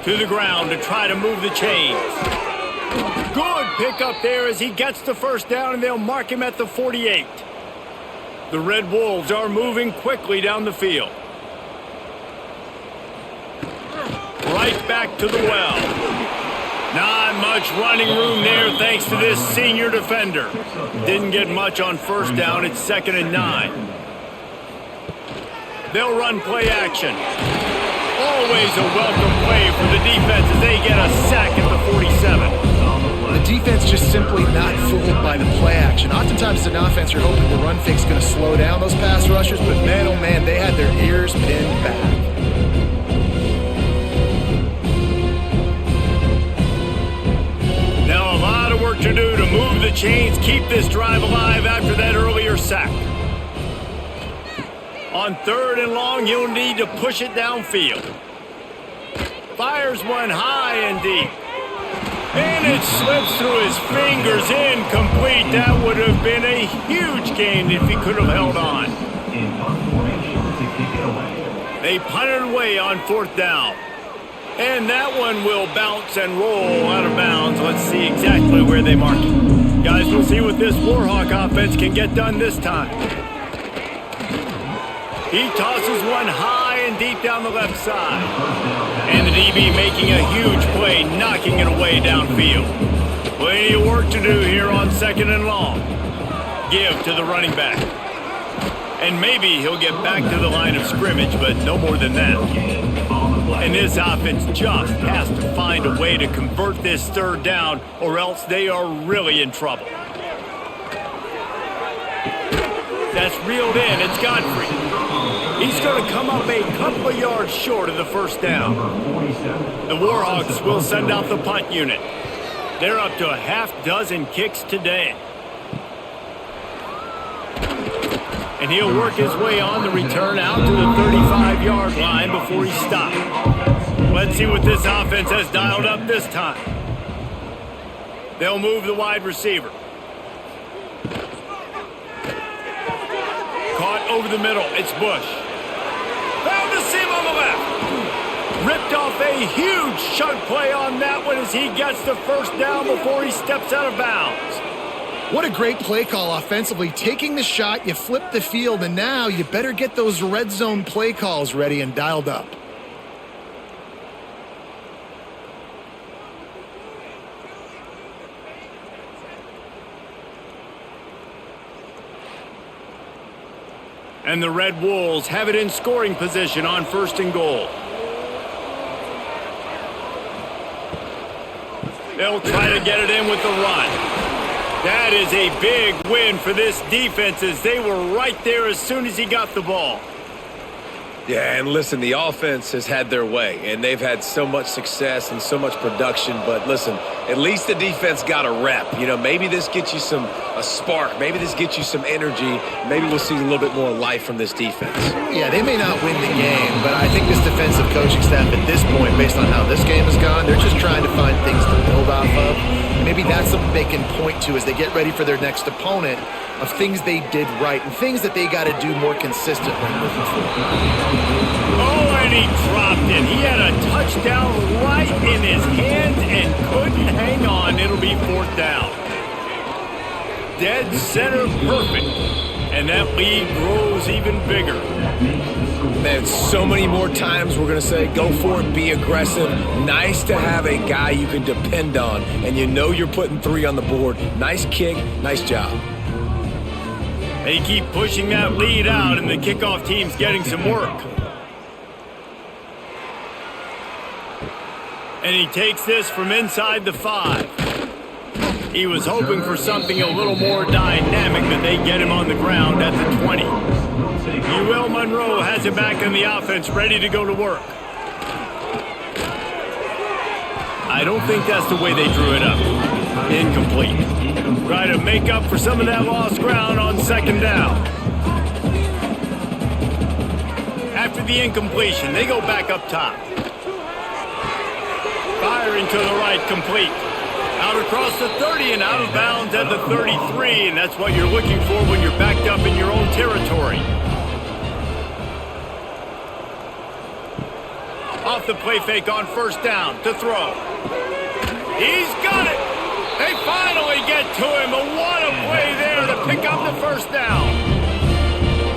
To the ground to try to move the chains. Good pickup there as he gets the first down, and they'll mark him at the 48. The Red Wolves are moving quickly down the field. Right back to the well. Not much running room there thanks to this senior defender. Didn't get much on first down. It's 2nd and 9. They'll run play action. Always a welcome play for the defense as they get a sack at the 47. The defense just simply not fooled by the play action. Oftentimes as an offense, you're hoping the run fake's going to slow down those pass rushers, but man, oh man, they had their ears pinned back. Now a lot of work to do to move the chains, keep this drive alive after that earlier sack. On 3rd and long, he'll need to push it downfield. Fires one high and deep. And it slips through his fingers, incomplete. That would have been a huge gain if he could have held on. In punt formation to kick it away. They punted away on 4th down. And that one will bounce and roll out of bounds. Let's see exactly where they mark it. Guys, we'll see what this Warhawk offense can get done this time. He tosses one high and deep down the left side. And the DB making a huge play, knocking it away downfield. Plenty of work to do here on 2nd and long. Give to the running back. And maybe he'll get back to the line of scrimmage, but no more than that. And this offense just has to find a way to convert this 3rd down, or else they are really in trouble. That's reeled in. It's Godfrey. He's going to come up a couple of yards short of the 1st down. The Warhawks will send out the punt unit. They're up to a half-dozen kicks today. And he'll work his way on the return out to the 35-yard line before he stopped. Let's see what this offense has dialed up this time. They'll move the wide receiver. Caught over the middle. It's Bush. Found the seam on the left. Ripped off a huge chunk play on that one as he gets the 1st down before he steps out of bounds. What a great play call offensively. Taking the shot, you flip the field, and now you better get those red zone play calls ready and dialed up. And the Red Wolves have it in scoring position on 1st and goal. They'll try to get it in with the run. That is a big win for this defense as they were right there as soon as he got the ball. Yeah, and listen, the offense has had their way, and they've had so much success and so much production. But listen, at least the defense got a rep. You know, maybe this gets you a spark. Maybe this gets you some energy. Maybe we'll see a little bit more life from this defense. Yeah, they may not win the game, but I think this defensive coaching staff at this point, based on how this game has gone, they're just trying to find things to build off of. Maybe that's something they can point to as they get ready for their next opponent, of things they did right and things that they got to do more consistently moving forward. Oh, and he dropped it. He had a touchdown right in his hands and couldn't hang on. It'll be 4th down. Dead center perfect. And that lead grows even bigger. Man, so many more times we're going to say, go for it, be aggressive. Nice to have a guy you can depend on, and you know you're putting 3 on the board. Nice kick, nice job. They keep pushing that lead out, and the kickoff team's getting some work. And he takes this from inside the 5. He was hoping for something a little more dynamic, but they get him on the ground at the 20. Monroe has it back in the offense, ready to go to work. I don't think that's the way they drew it up. Incomplete. Try to make up for some of that lost ground on 2nd down. After the incompletion, they go back up top. Firing to the right, complete. Out across the 30 and out of bounds at the 33, and that's what you're looking for when you're backed up in your own territory. Off the play fake on 1st down to throw. He's got it. They finally get to him. What a play there to pick up the 1st down.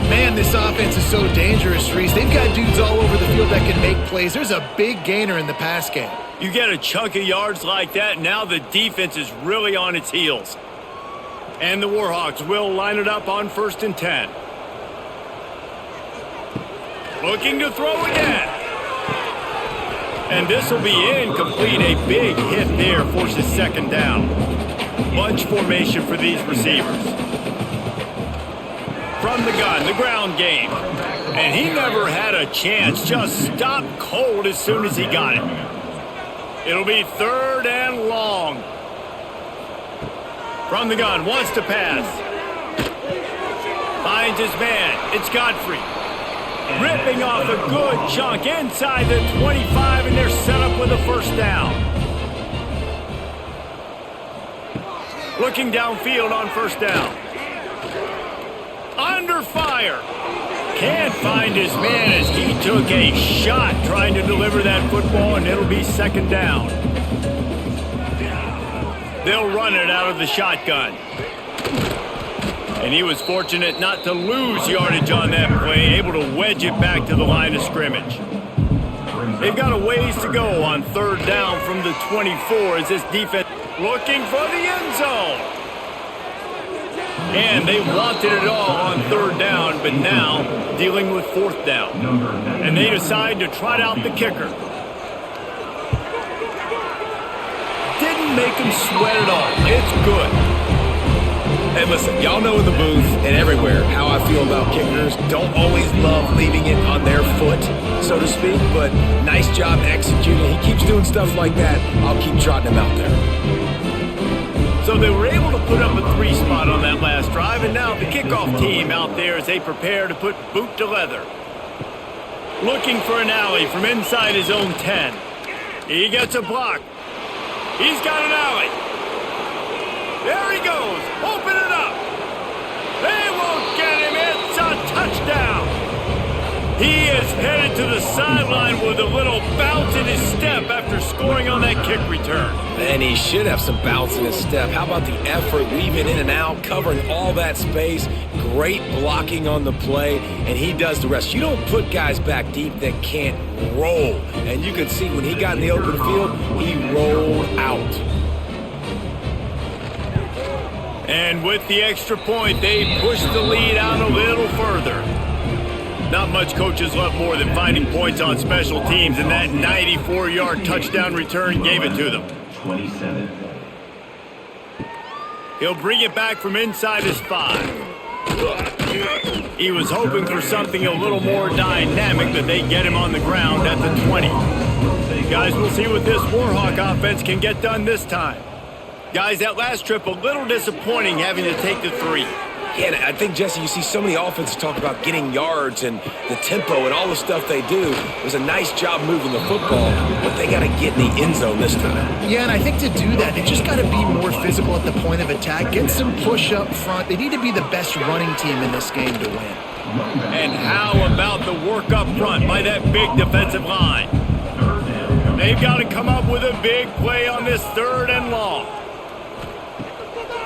Man, this offense is so dangerous, Reese. They've got dudes all over the field that can make plays. There's a big gainer in the pass game. You get a chunk of yards like that, now the defense is really on its heels. And the Warhawks will line it up on 1st and 10. Looking to throw again. And this will be incomplete. A big hit there forces 2nd down. Bunch formation for these receivers. From the gun, the ground game. And he never had a chance. Just stopped cold as soon as he got it. It'll be 3rd and long. From the gun, wants to pass. Finds his man. It's Godfrey. Ripping off a good chunk inside the 25, and they're set up with a first down. Looking downfield on first down. Under fire. Can't find his man as he took a shot trying to deliver that football, and it'll be second down. They'll run it out of the shotgun. And he was fortunate not to lose yardage on that play, able to wedge it back to the line of scrimmage. They've got a ways to go on third down from the 24 as this defense looking for the end zone. And they wanted it all on third down, but now dealing with fourth down. And they decide to trot out the kicker. Didn't make him sweat at all. It's good. Hey, listen, y'all know in the booth and everywhere how I feel about kickers. Don't always love leaving it on their foot, so to speak, but nice job executing. He keeps doing stuff like that. I'll keep trotting him out there. So they were able to put up a 3 spot on that last drive, and now the kickoff team out there as they prepare to put boot to leather. Looking for an alley from inside his own 10. He gets a block. He's got an alley. There he goes. Open it up. They won't get him. It's a touchdown. He is headed to the sideline with a little bounce in his step after scoring on that kick return. And he should have some bounce in his step. How about the effort, weaving in and out, covering all that space, great blocking on the play, and he does the rest. You don't put guys back deep that can't roll. And you could see when he got in the open field, he rolled out. And with the extra point, they push the lead out a little further. Not much coaches love more than finding points on special teams, and that 94-yard touchdown return gave it to them. 27. He'll bring it back from inside his 5. He was hoping for something a little more dynamic, but they get him on the ground at the 20. Guys, we'll see what this Warhawk offense can get done this time. Guys, that last trip, a little disappointing having to take the 3. Yeah, and I think, Jesse, you see so many offenses talk about getting yards and the tempo and all the stuff they do. It was a nice job moving the football, but they got to get in the end zone this time. Yeah, and I think to do that, they just got to be more physical at the point of attack, get some push up front. They need to be the best running team in this game to win. And how about the work up front by that big defensive line? They've got to come up with a big play on this 3rd and long.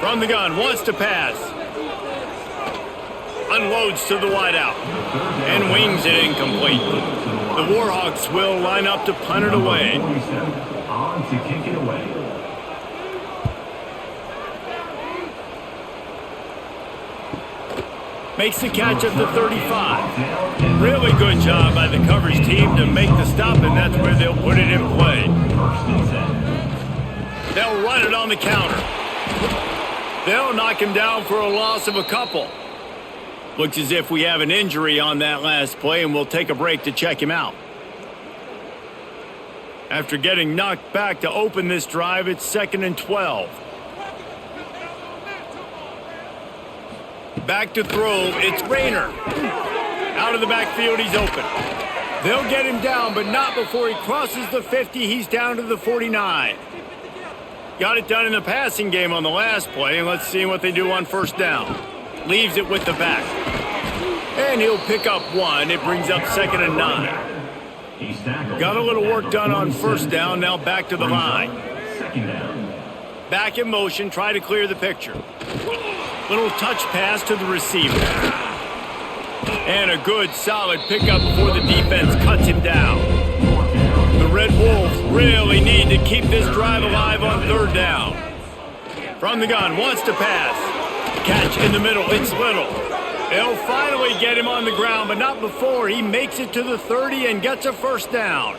From the gun, wants to pass. Unloads to the wideout. And wings it incomplete. The Warhawks will line up to punt it away. On to kick it away. Makes the catch at the 35. Really good job by the coverage team to make the stop, and that's where they'll put it in play. They'll run it on the counter. They'll knock him down for a loss of a couple. Looks as if we have an injury on that last play, and we'll take a break to check him out. After getting knocked back to open this drive, it's 2nd and 12. Back to throw, it's Rayner. Out of the backfield, he's open. They'll get him down, but not before he crosses the 50. He's down to the 49. Got it done in the passing game on the last play, and let's see what they do on first down. Leaves it with the back. And he'll pick up 1. It brings up 2nd and 9. Got a little work done on first down, now back to the line. Back in motion, try to clear the picture. Little touch pass to the receiver. And a good, solid pickup before the defense cuts him down. The Red Wolves really need to keep this drive alive on third down. From the gun, wants to pass. Catch in the middle, it's Little. They'll finally get him on the ground, but not before he makes it to the 30 and gets a first down.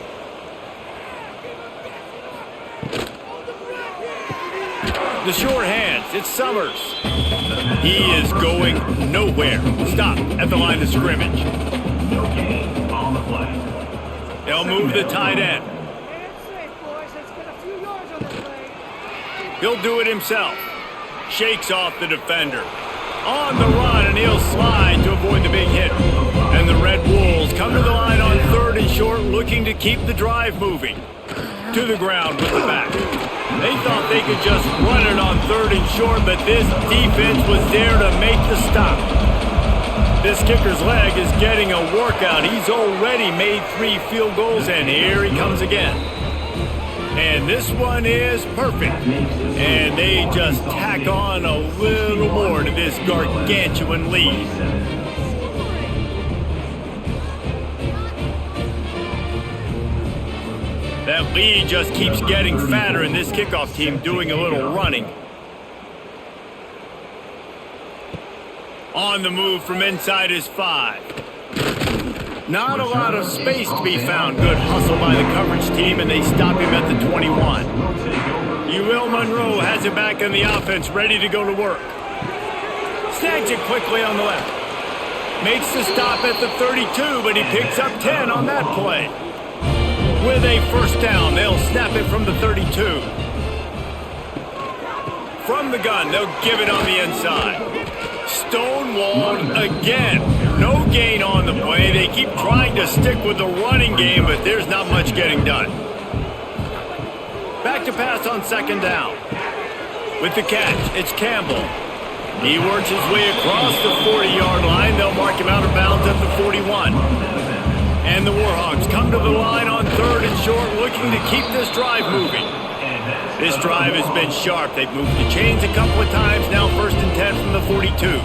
The short hands, it's Summers. He is going nowhere. Stop at the line of scrimmage. On the play. They'll move the tight end. He'll do it himself. Shakes off the defender. On the run, and he'll slide to avoid the big hit. And the Red Wolves come to the line on 3rd and short, looking to keep the drive moving. To the ground with the back. They thought they could just run it on 3rd and short, but this defense was there to make the stop. This kicker's leg is getting a workout. He's already made 3 field goals, and here he comes again. And this one is perfect. And they just tack on a little more to this gargantuan lead. That lead just keeps getting fatter, and this kickoff team doing a little running. On the move from inside his 5. Not a lot of space to be found. Good hustle by the coverage team, and they stop him at the 21. Monroe has it back in the offense, ready to go to work. Snags it quickly on the left. Makes the stop at the 32, but he picks up 10 on that play. With a first down, they'll snap it from the 32. From the gun, they'll give it on the inside. Stonewalled again. No gain on the play. They keep trying to stick with the running game, but there's not much getting done. Back to pass on 2nd down. With the catch, it's Campbell. He works his way across the 40-yard line. They'll mark him out of bounds at the 41. And the Warhawks come to the line on 3rd and short, looking to keep this drive moving. This drive has been sharp. They've moved the chains a couple of times. Now 1st and 10 from the 42.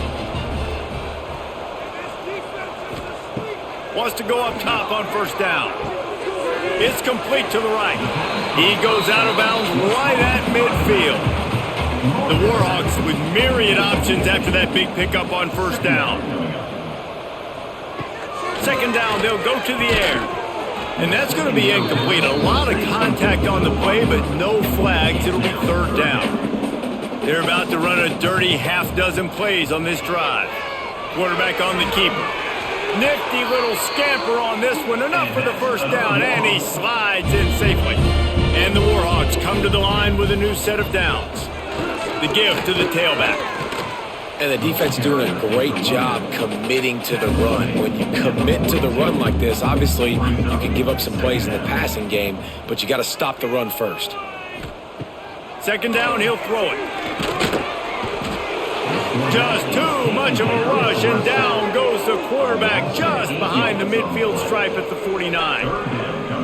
Wants to go up top on 1st down. It's complete to the right. He goes out of bounds right at midfield. The Warhawks with myriad options after that big pickup on 1st down. 2nd down, they'll go to the air. And that's going to be incomplete. A lot of contact on the play, but no flags. It'll be 3rd down. They're about to run a dirty half-dozen plays on this drive. Quarterback on the keeper. Nifty little scamper on this one. Enough for the 1st down, and he slides in safely. And the Warhawks come to the line with a new set of downs. The give to the tailback. And the defense doing a great job committing to the run. When you commit to the run like this, obviously you can give up some plays in the passing game, but you got to stop the run first. 2nd down, he'll throw it. Just too much of a rush, and down goes the quarterback just behind the midfield stripe at the 49.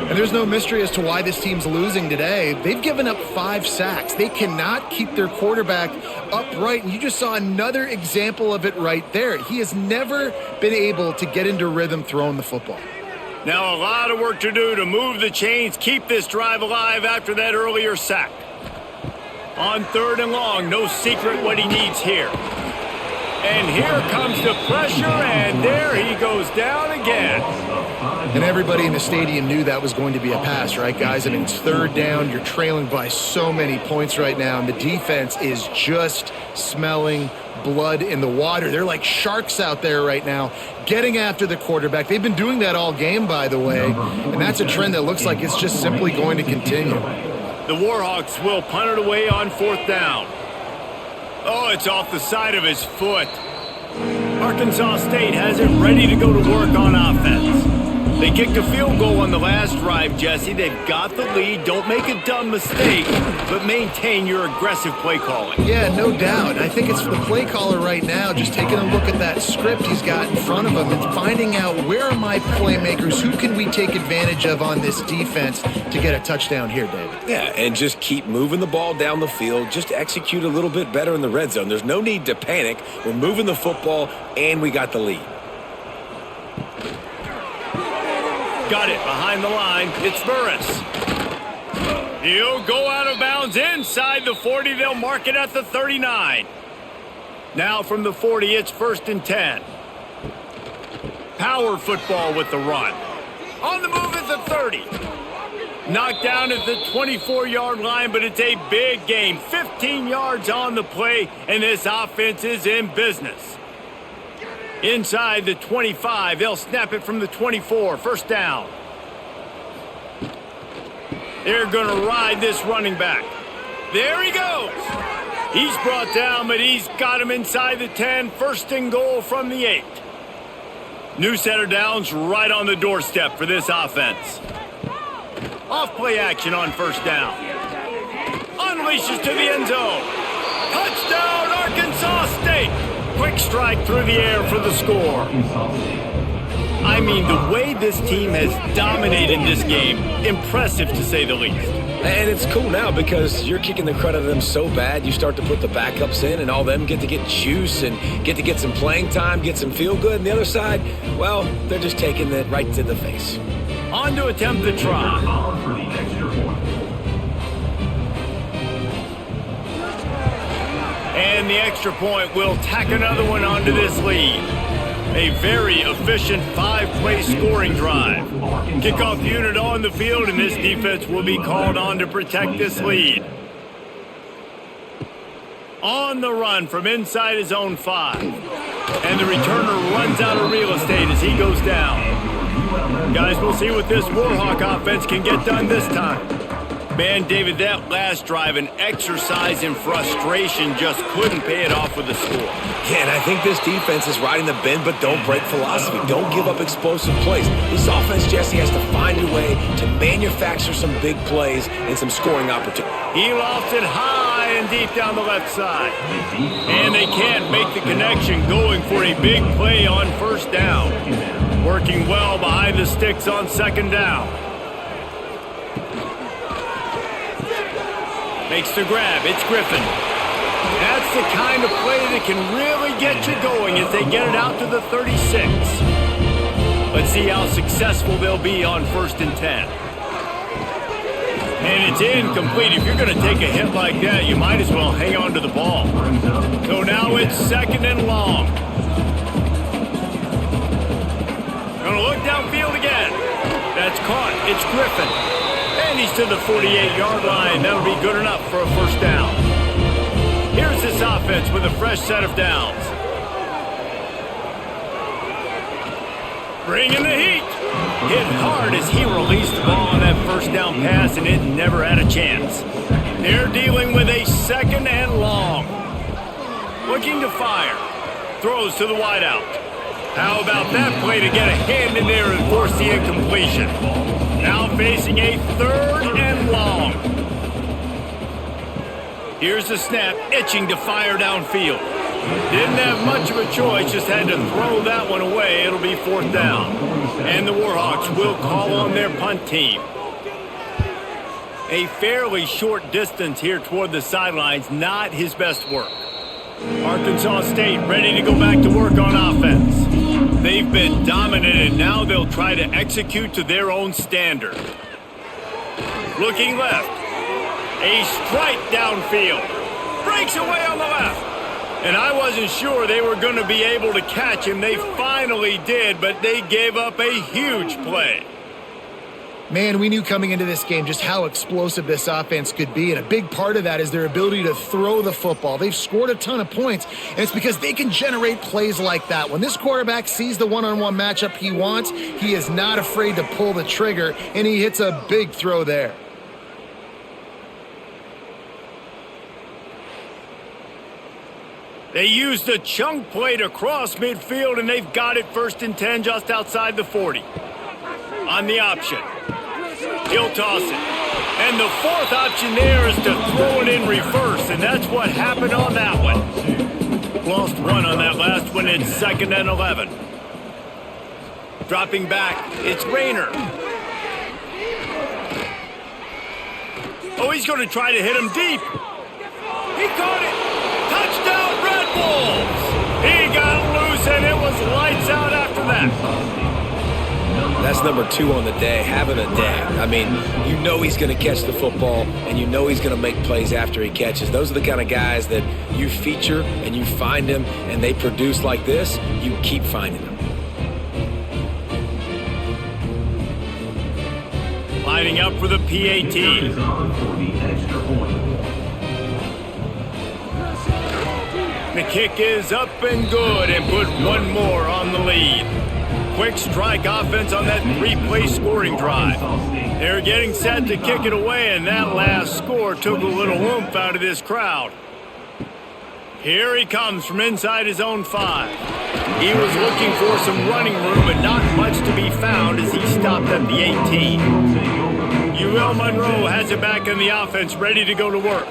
And there's no mystery as to why this team's losing today. They've given up 5 sacks. They cannot keep their quarterback upright, and you just saw another example of it right there. He has never been able to get into rhythm throwing the football. Now a lot of work to do to move the chains, keep this drive alive after that earlier sack. On 3rd and long, no secret what he needs here. And here comes the pressure, and there he goes down again. And everybody in the stadium knew that was going to be a pass, right, guys? I mean, it's 3rd down. You're trailing by so many points right now, and the defense is just smelling blood in the water. They're like sharks out there right now, getting after the quarterback. They've been doing that all game, by the way, and that's a trend that looks like it's just simply going to continue. The Warhawks will punt it away on 4th down. Oh, it's off the side of his foot. Arkansas State has it ready to go to work on offense. They kicked a field goal on the last drive, Jesse. They've got the lead. Don't make a dumb mistake, but maintain your aggressive play calling. Yeah, no doubt. I think it's the play caller right now just taking a look at that script he's got in front of him and finding out where are my playmakers, who can we take advantage of on this defense to get a touchdown here, David. Yeah, and just keep moving the ball down the field. Just execute a little bit better in the red zone. There's no need to panic. We're moving the football, and we got the lead. Got it behind the line. It's Burris. He'll go out of bounds inside the 40. They'll mark it at the 39. Now from the 40, it's 1st and 10. Power football with the run. On the move at the 30. Knocked down at the 24-yard line, but it's a big game. 15 yards on the play, and this offense is in business. Inside the 25, they'll snap it from the 24. 1st down. They're going to ride this running back. There he goes. He's brought down, but he's got him inside the 10. 1st and goal from the 8. New set of downs right on the doorstep for this offense. Off-play action on first down. Unleashes to the end zone. Touchdown, Arkansas State. Quick strike through the air for the score. I mean, the way this team has dominated this game, impressive to say the least. And it's cool now because you're kicking the crud out of them so bad, you start to put the backups in and all them get to get juice and get to get some playing time, get some feel good. And the other side, well, they're just taking it right to the face. On to attempt the try. For the extra point. And the extra point will tack another one onto this lead. A very efficient 5-play scoring drive. Kickoff unit on the field, and this defense will be called on to protect this lead. On the run from inside his own 5. And the returner runs out of real estate as he goes down. Guys, we'll see what this Warhawk offense can get done this time. Man, David, that last drive, an exercise in frustration, just couldn't pay it off with a score. Yeah, and I think this defense is riding the bend but don't break philosophy. Don't give up explosive plays. This offense, Jesse, has to find a way to manufacture some big plays and some scoring opportunities. He lofts it high and deep down the left side. And they can't make the connection, going for a big play on first down. Working well behind the sticks on second down. Makes the grab. It's Griffin. That's the kind of play that can really get you going as they get it out to the 36. Let's see how successful they'll be on 1st and 10. And it's incomplete. If you're going to take a hit like that, you might as well hang on to the ball. So now it's 2nd and long. Going to look downfield again. That's caught. It's Griffin. And he's to the 48-yard line. That'll be good enough for a first down. Here's this offense with a fresh set of downs. Bringing the heat. Hit hard as he released the ball on that first down pass, and it never had a chance. They're dealing with a 2nd and long. Looking to fire. Throws to the wideout. How about that play to get a hand in there and force the incompletion? Now facing a 3rd and long. Here's the snap, itching to fire downfield. Didn't have much of a choice, just had to throw that one away. It'll be 4th down. And the Warhawks will call on their punt team. A fairly short distance here toward the sidelines, not his best work. Arkansas State ready to go back to work on offense. They've been dominant, and now they'll try to execute to their own standard. Looking left. A strike downfield. Breaks away on the left. And I wasn't sure they were going to be able to catch him. They finally did, but they gave up a huge play. Man, we knew coming into this game just how explosive this offense could be, and a big part of that is their ability to throw the football. They've scored a ton of points, and it's because they can generate plays like that. When this quarterback sees the one-on-one matchup he wants, he is not afraid to pull the trigger, and he hits a big throw there. They used a chunk play to cross midfield, and they've got it 1st and 10 just outside the 40. On the option. He'll toss it. And the 4th option there is to throw it in reverse, and that's what happened on that one. Lost one on that last one. It's 2nd and 11. Dropping back, it's Rayner. Oh, he's going to try to hit him deep. He caught it. Touchdown, Red Bulls. He got loose, and it was lights out after that. That's number 2 on the day, having a day. I mean, you know he's going to catch the football, and you know he's going to make plays after he catches. Those are the kind of guys that you feature and you find them, and they produce like this. You keep finding them. Lining up for the PAT. The kick is up and good, and put one more on the lead. Quick strike offense on that 3-play scoring drive. They're getting set to kick it away, and that last score took a little oomph out of this crowd. Here he comes from inside his own 5. He was looking for some running room, but not much to be found as he stopped at the 18. UL Monroe has it back in the offense, ready to go to work.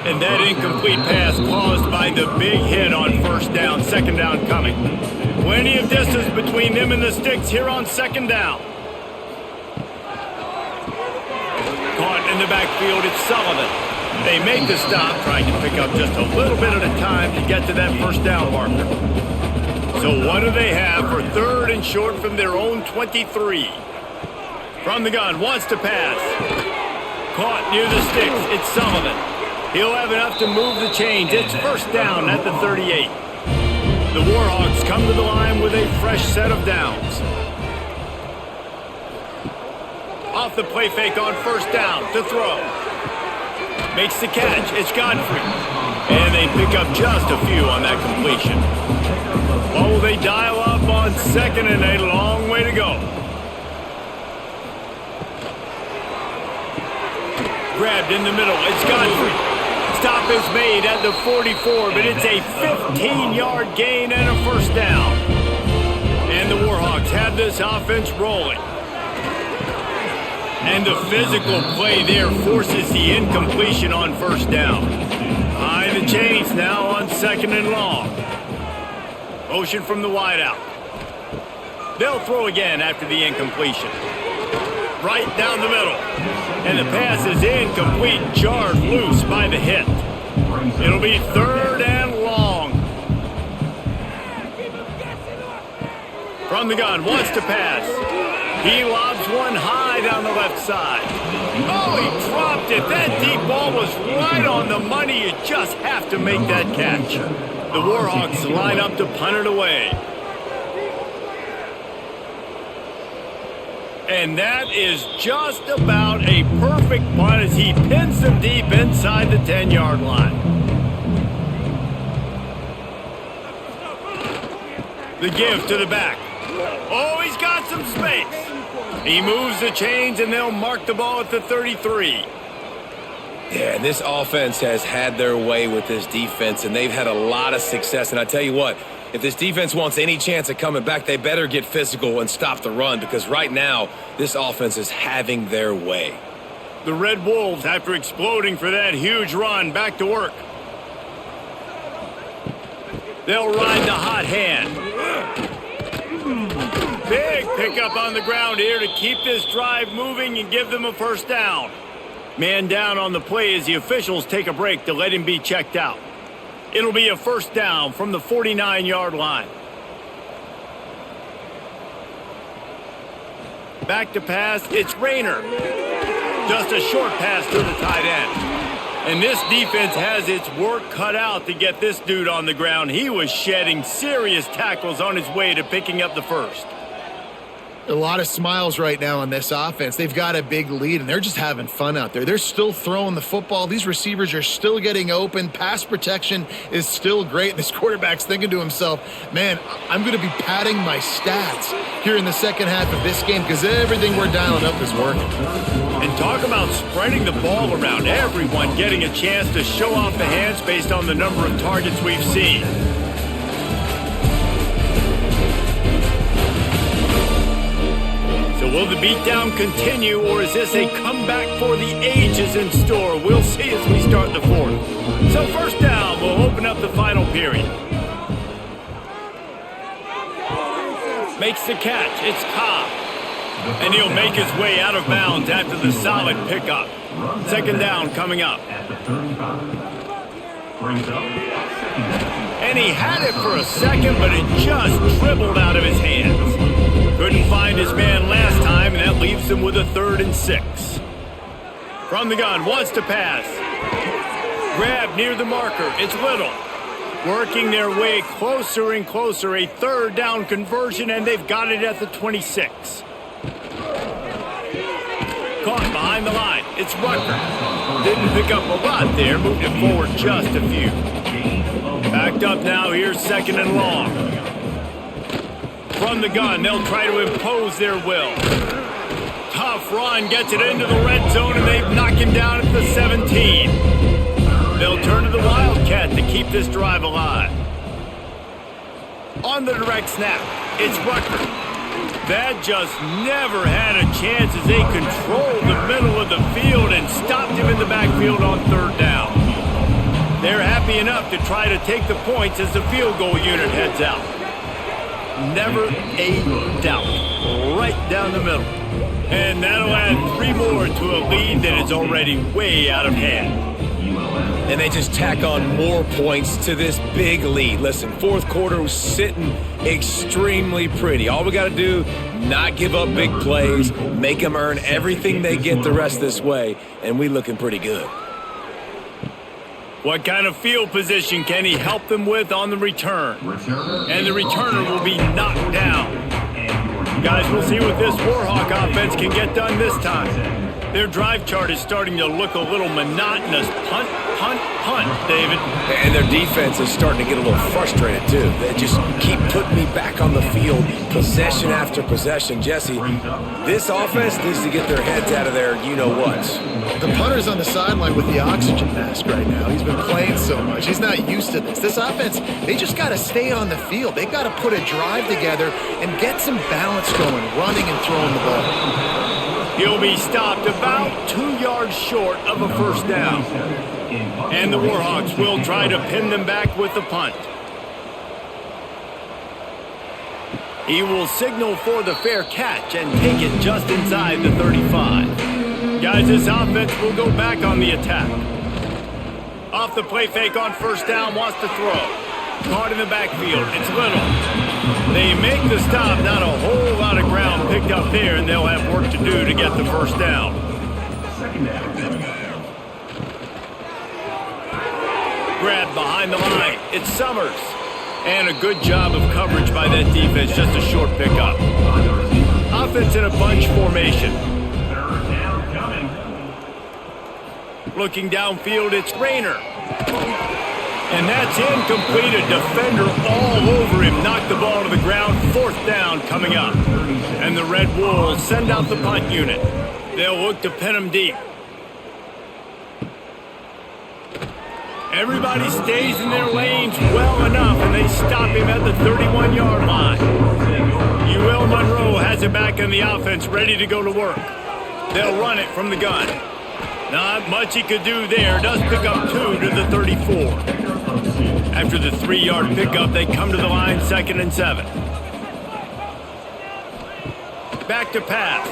And that incomplete pass caused by the big hit on first down, second down coming. Plenty of distance between them and the sticks here on second down. Caught in the backfield, it's Sullivan. They make the stop, trying to pick up just a little bit at a time to get to that first down marker. So what do they have for third and short from their own 23? From the gun, wants to pass. Caught near the sticks, it's Sullivan. He'll have enough to move the chains. It's first down at the 38. The Warhawks come to the line with a fresh set of downs. Off the play fake on first down to throw. Makes the catch. It's Godfrey. And they pick up just a few on that completion. What will they dial up on second and a long way to go? Grabbed in the middle. It's Godfrey. Stop is made at the 44, but it's a 15-yard gain and a first down. And the Warhawks have this offense rolling. And the physical play there forces the incompletion on first down. Behind the chains now on second and long. Motion from the wideout. They'll throw again after the incompletion. Right down the middle. And the pass is incomplete, jarred loose by the hit. It'll be third and long. From the gun, wants to pass. He lobs one high down the left side. Oh, he dropped it. That deep ball was right on the money. You just have to make that catch. The Warhawks line up to punt it away. And that is just about a perfect punt as he pins them deep inside the 10-yard line. The give to the back. Oh, he's got some space. He moves the chains, and they'll mark the ball at the 33. Yeah, this offense has had their way with this defense, and they've had a lot of success. And I tell you what, if this defense wants any chance of coming back, they better get physical and stop the run, because right now, this offense is having their way. The Red Wolves, after exploding for that huge run, back to work. They'll ride the hot hand. Big pickup on the ground here to keep this drive moving and give them a first down. Man down on the play as the officials take a break to let him be checked out. It'll be a first down from the 49-yard line. Back to pass, it's Rayner. Just a short pass to the tight end. And this defense has its work cut out to get this dude on the ground. He was shedding serious tackles on his way to picking up the first. A lot of smiles right now on this offense. They've got a big lead, and they're just having fun out there. They're still throwing the football. These receivers are still getting open. Pass protection is still great. This quarterback's thinking to himself, man, I'm going to be padding my stats here in the second half of this game because everything we're dialing up is working. And talk about spreading the ball around. Everyone getting a chance to show off the hands based on the number of targets we've seen. So will the beatdown continue, or is this a comeback for the ages in store? We'll see as we start the fourth. So first down, we'll open up the final period. Makes the catch. It's Cobb. And he'll make his way out of bounds after the solid pickup. Second down coming up. And he had it for a second, but it just dribbled out of his hands. Couldn't find his man last time, and that leaves him with a 3rd and 6. From the gun, wants to pass. Grab near the marker. It's Little. Working their way closer and closer. A 3rd down conversion, and they've got it at the 26. Caught behind the line. It's Rucker. Didn't pick up a lot there. Moved it forward just a few. Backed up now. Here's second and long. From the gun, they'll try to impose their will. Tough run, gets it into the red zone, and they knock him down at the 17. They'll turn to the Wildcat to keep this drive alive. On the direct snap, it's Rucker. That just never had a chance as they controlled the middle of the field and stopped him in the backfield on third down. They're happy enough to try to take the points as the field goal unit heads out. Never a doubt. Right down the middle. And that'll add 3 more to a lead that is already way out of hand. And they just tack on more points to this big lead. Listen, fourth quarter was sitting extremely pretty. All we got to do, not give up big plays, make them earn everything they get the rest this way, and we looking pretty good. What kind of field position can he help them with on the return? And the returner will be knocked down. Guys, we'll see what this Warhawk offense can get done this time. Their drive chart is starting to look a little monotonous. Punt, punt, punt, David. And their defense is starting to get a little frustrated, too. They just keep putting me back on the field, possession after possession. Jesse, this offense needs to get their heads out of their you-know-whats. The punter's on the sideline with the oxygen mask right now. He's been playing so much. He's not used to this. This offense, they just got to stay on the field. They got to put a drive together and get some balance going, running and throwing the ball. He'll be stopped about 2 yards short of a first down. And the Warhawks will try to pin them back with the punt. He will signal for the fair catch and take it just inside the 35. Guys, this offense will go back on the attack. Off the play fake on first down, wants to throw. Caught in the backfield, it's Little. They make the stop, not a whole lot of ground picked up there, and they'll have work to do to get the first down. Grab behind the line, it's Summers. And a good job of coverage by that defense, just a short pickup. Offense in a bunch formation. Looking downfield, it's Rayner. And that's incomplete. A defender all over him. Knocked the ball to the ground. Fourth down coming up. And the Red Wolves send out the punt unit. They'll look to pin him deep. Everybody stays in their lanes well enough, and they stop him at the 31-yard line. UL Monroe has it back on the offense, ready to go to work. They'll run it from the gun. Not much he could do there. Does pick up 2 to the 34. After the 3-yard pickup, they come to the line, 2nd and 7. Back to pass.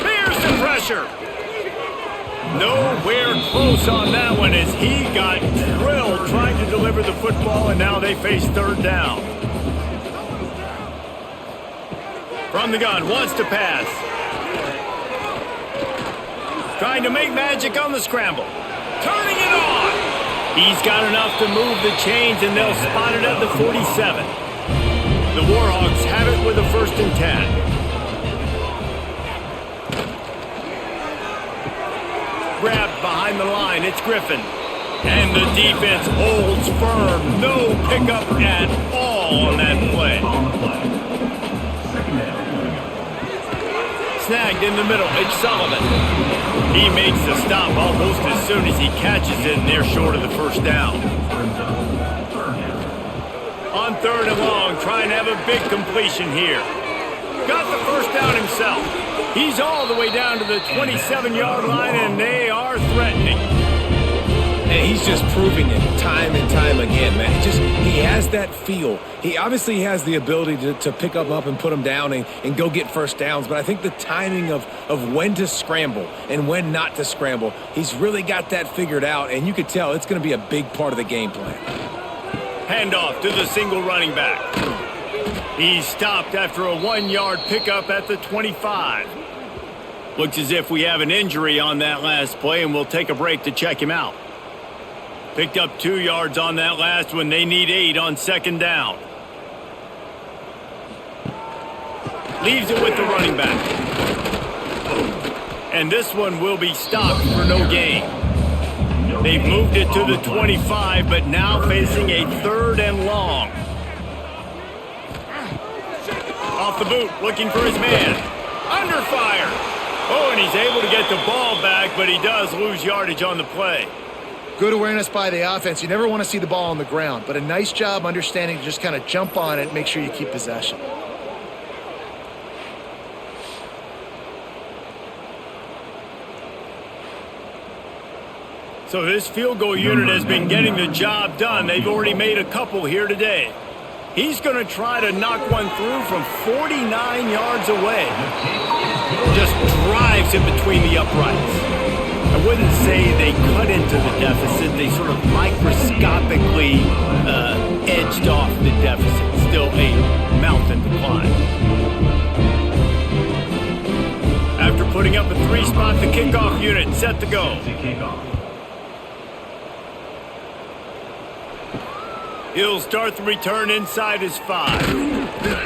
There's some pressure. Nowhere close on that one as he got drilled trying to deliver the football, and now they face third down. From the gun, wants to pass. Trying to make magic on the scramble. Turning it on. He's got enough to move the chains, and they'll spot it at the 47. The Warhawks have it with a 1st and 10. Grabbed behind the line, it's Griffin. And the defense holds firm. No pickup at all on that play. Snagged in the middle, it's Sullivan. He makes the stop almost as soon as he catches it, and they're short of the first down. On 3rd and long, trying to have a big completion here. Got the first down himself. He's all the way down to the 27-yard line, and they are threatening. And he's just proving it time and time again, man. He has that feel. He obviously has the ability to pick them up and put them down and go get first downs, but I think the timing of when to scramble and when not to scramble, he's really got that figured out, and you could tell it's going to be a big part of the game plan. Handoff to the single running back. He's stopped after a 1-yard pickup at the 25. Looks as if we have an injury on that last play, and we'll take a break to check him out. Picked up 2 yards on that last one. They need 8 on 2nd down. Leaves it with the running back. And this one will be stopped for no gain. They've moved it to the 25, but now facing a 3rd and long. Off the boot, looking for his man. Under fire. Oh, and he's able to get the ball back, but he does lose yardage on the play. Good awareness by the offense. You never want to see the ball on the ground, but a nice job understanding to just kind of jump on it and make sure you keep possession. So this field goal unit has been getting the job done. They've already made a couple here today. He's going to try to knock one through from 49 yards away. Just drives it between the uprights. I wouldn't say they cut into the deficit. They sort of microscopically edged off the deficit. Still a mountain to climb. After putting up a 3-spot, the kickoff unit set to go. He'll start the return inside his 5.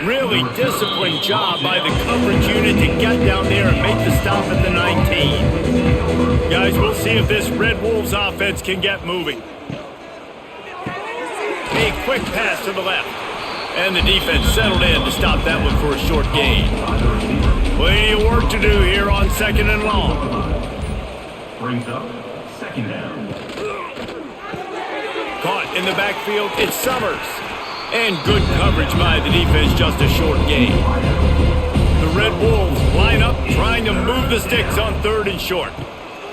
Really disciplined job by the coverage unit to get down there and make the stop at the 19. Guys, we'll see if this Red Wolves offense can get moving. A quick pass to the left. And the defense settled in to stop that one for a short gain. Plenty of work to do here on 2nd and long. Brings up 2nd down. Caught in the backfield, it's Summers. And good coverage by the defense, just a short gain. The Red Wolves line up, trying to move the sticks on 3rd and short.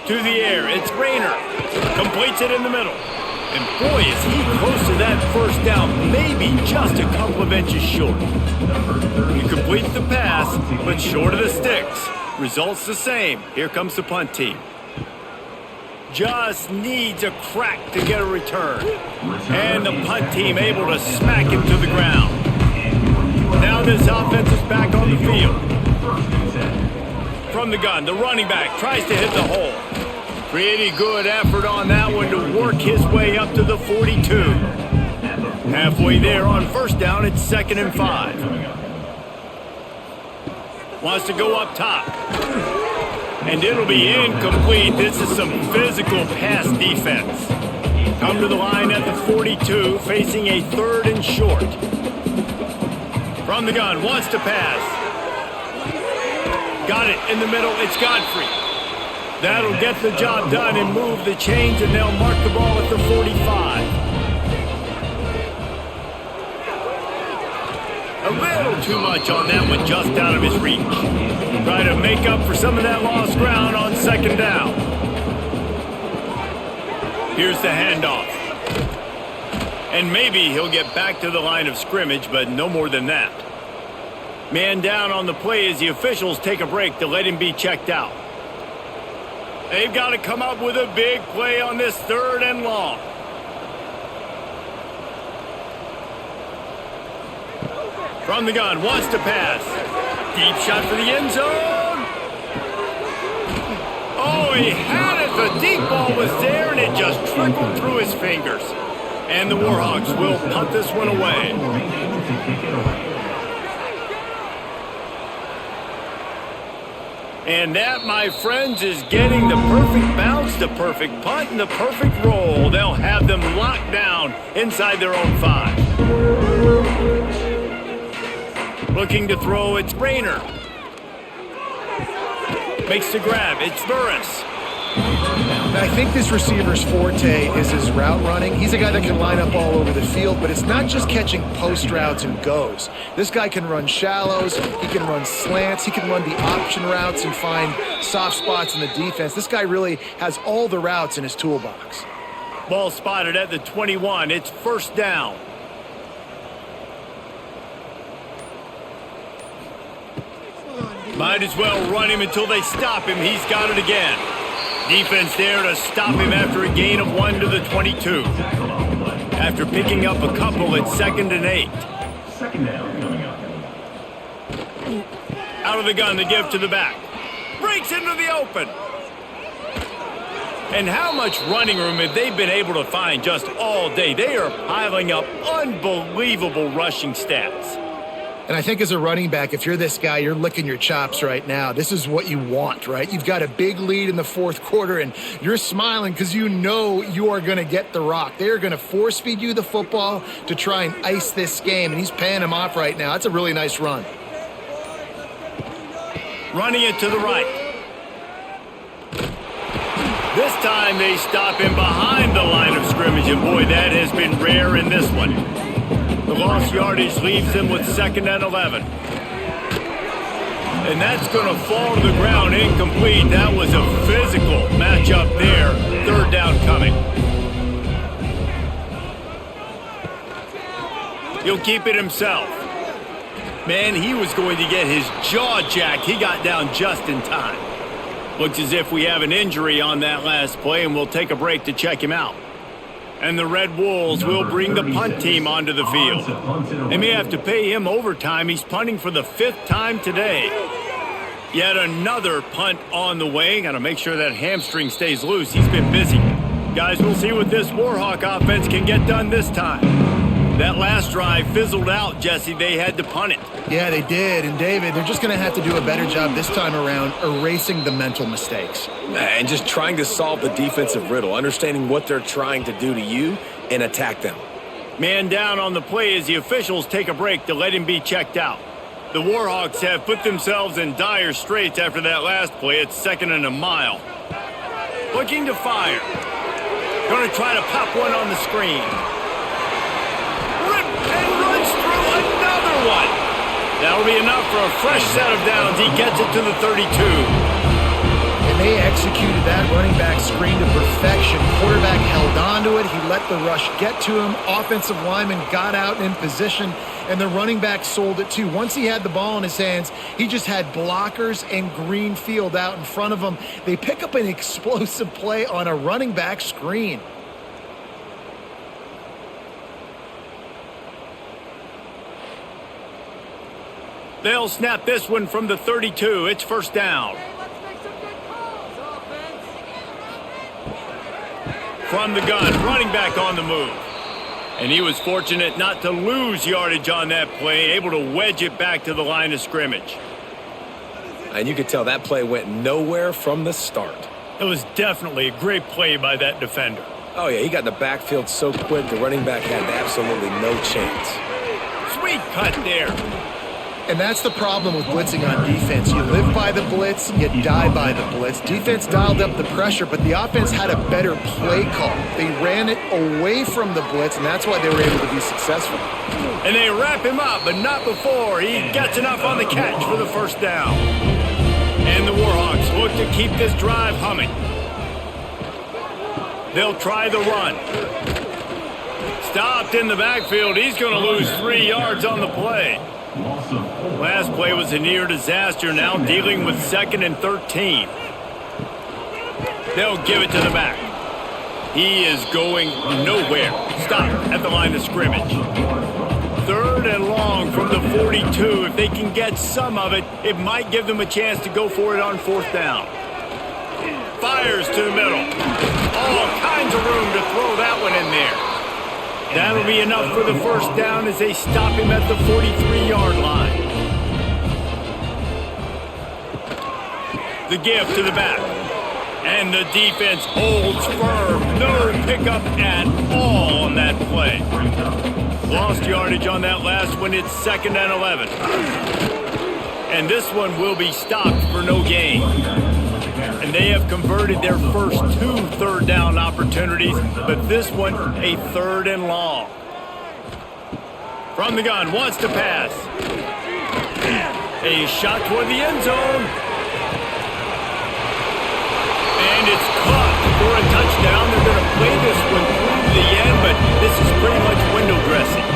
To the air, it's Rayner. Completes it in the middle. And boy, is he close to that first down, maybe just a couple of inches short. He completes the pass, but short of the sticks. Results the same. Here comes the punt team. Just needs a crack to get a return. And the punt team able to smack him to the ground. Now this offense is back on the field. From the gun, the running back tries to hit the hole. Pretty good effort on that one to work his way up to the 42. Halfway there on 1st down, it's 2nd and 5. Wants to go up top. And it'll be incomplete. This is some physical pass defense. Come to the line at the 42, facing a 3rd and short. From the gun, wants to pass. Got it in the middle, it's Godfrey. That'll get the job done and move the chains, and they'll mark the ball at the 45. A little too much on that one, just out of his reach. Try to make up for some of that lost ground on 2nd down. Here's the handoff. And maybe he'll get back to the line of scrimmage, but no more than that. Man down on the play as the officials take a break to let him be checked out. They've got to come up with a big play on this 3rd and long. From the gun, wants to pass. Deep shot for the end zone. Oh, he had it. The deep ball was there, and it just trickled through his fingers. And the Warhawks will punt this one away. And that, my friends, is getting the perfect bounce, the perfect punt, and the perfect roll. They'll have them locked down inside their own 5. Looking to throw, it's Rayner. Makes the grab, it's Burris. I think this receiver's forte is his route running. He's a guy that can line up all over the field, but it's not just catching post routes and goes. This guy can run shallows, he can run slants, he can run the option routes and find soft spots in the defense. This guy really has all the routes in his toolbox. Ball spotted at the 21, it's 1st down. Might as well run him until they stop him. He's got it again. Defense there to stop him after a gain of 1 to the 22. After picking up a couple, it's 2nd and 8. 2nd down coming up. Out of the gun, the give to the back. Breaks into the open. And how much running room have they been able to find just all day? They are piling up unbelievable rushing stats. And I think as a running back, if you're this guy, you're licking your chops right now. This is what you want, right? You've got a big lead in the 4th quarter, and you're smiling because you know you are going to get the rock. They are going to force feed you the football to try and ice this game, and he's paying him off right now. That's a really nice run. Running it to the right. This time they stop him behind the line of scrimmage, and boy, that has been rare in this one. The lost yardage leaves him with 2nd and 11. And that's going to fall to the ground incomplete. That was a physical matchup there. 3rd down coming. He'll keep it himself. Man, he was going to get his jaw jacked. He got down just in time. Looks as if we have an injury on that last play, and we'll take a break to check him out. And the Red Wolves will bring the punt team onto the field. They may have to pay him overtime. He's punting for the 5th time today. Yet another punt on the way. Got to make sure that hamstring stays loose. He's been busy. Guys, we'll see what this Warhawk offense can get done this time. That last drive fizzled out, Jesse. They had to punt it. Yeah, they did. And, David, they're just going to have to do a better job this time around erasing the mental mistakes. And just trying to solve the defensive riddle, understanding what they're trying to do to you and attack them. Man down on the play as the officials take a break to let him be checked out. The Warhawks have put themselves in dire straits after that last play. It's 2nd and a mile. Looking to fire. Going to try to pop one on the screen. And runs through another one. That'll be enough for a fresh set of downs. He gets it to the 32. And they executed that running back screen to perfection. Quarterback held on to it. He let the rush get to him. Offensive lineman got out in position, and the running back sold it too. Once he had the ball in his hands, he just had blockers and green field out in front of him. They pick up an explosive play on a running back screen. They'll snap this one from the 32. It's 1st down. From the gun, running back on the move. And he was fortunate not to lose yardage on that play, able to wedge it back to the line of scrimmage. And you could tell that play went nowhere from the start. It was definitely a great play by that defender. Oh, yeah, he got in the backfield so quick, the running back had absolutely no chance. Sweet cut there. And that's the problem with blitzing on defense. You live by the blitz, you die by the blitz. Defense dialed up the pressure, but the offense had a better play call. They ran it away from the blitz, and that's why they were able to be successful. And they wrap him up, but not before he gets enough on the catch for the 1st down. And the Warhawks look to keep this drive humming. They'll try the run. Stopped in the backfield. He's going to lose 3 yards on the play. Last play was a near disaster, now dealing with 2nd and 13. They'll give it to the back. He is going nowhere. Stop at the line of scrimmage. 3rd and long from the 42. If they can get some of it, it might give them a chance to go for it on 4th down. Fires to the middle. All kinds of room to throw that one in there. That'll be enough for the 1st down as they stop him at the 43-yard line. The give to the back. And the defense holds firm. No pickup at all on that play. Lost yardage on that last one. It's 2nd and 11. And this one will be stopped for no gain. And they have converted their first 2 3rd down opportunities, but this one a 3rd and long. From the gun, wants to pass. A shot toward the end zone. And it's caught for a touchdown. They're going to play this one through the end, but this is pretty much window dressing.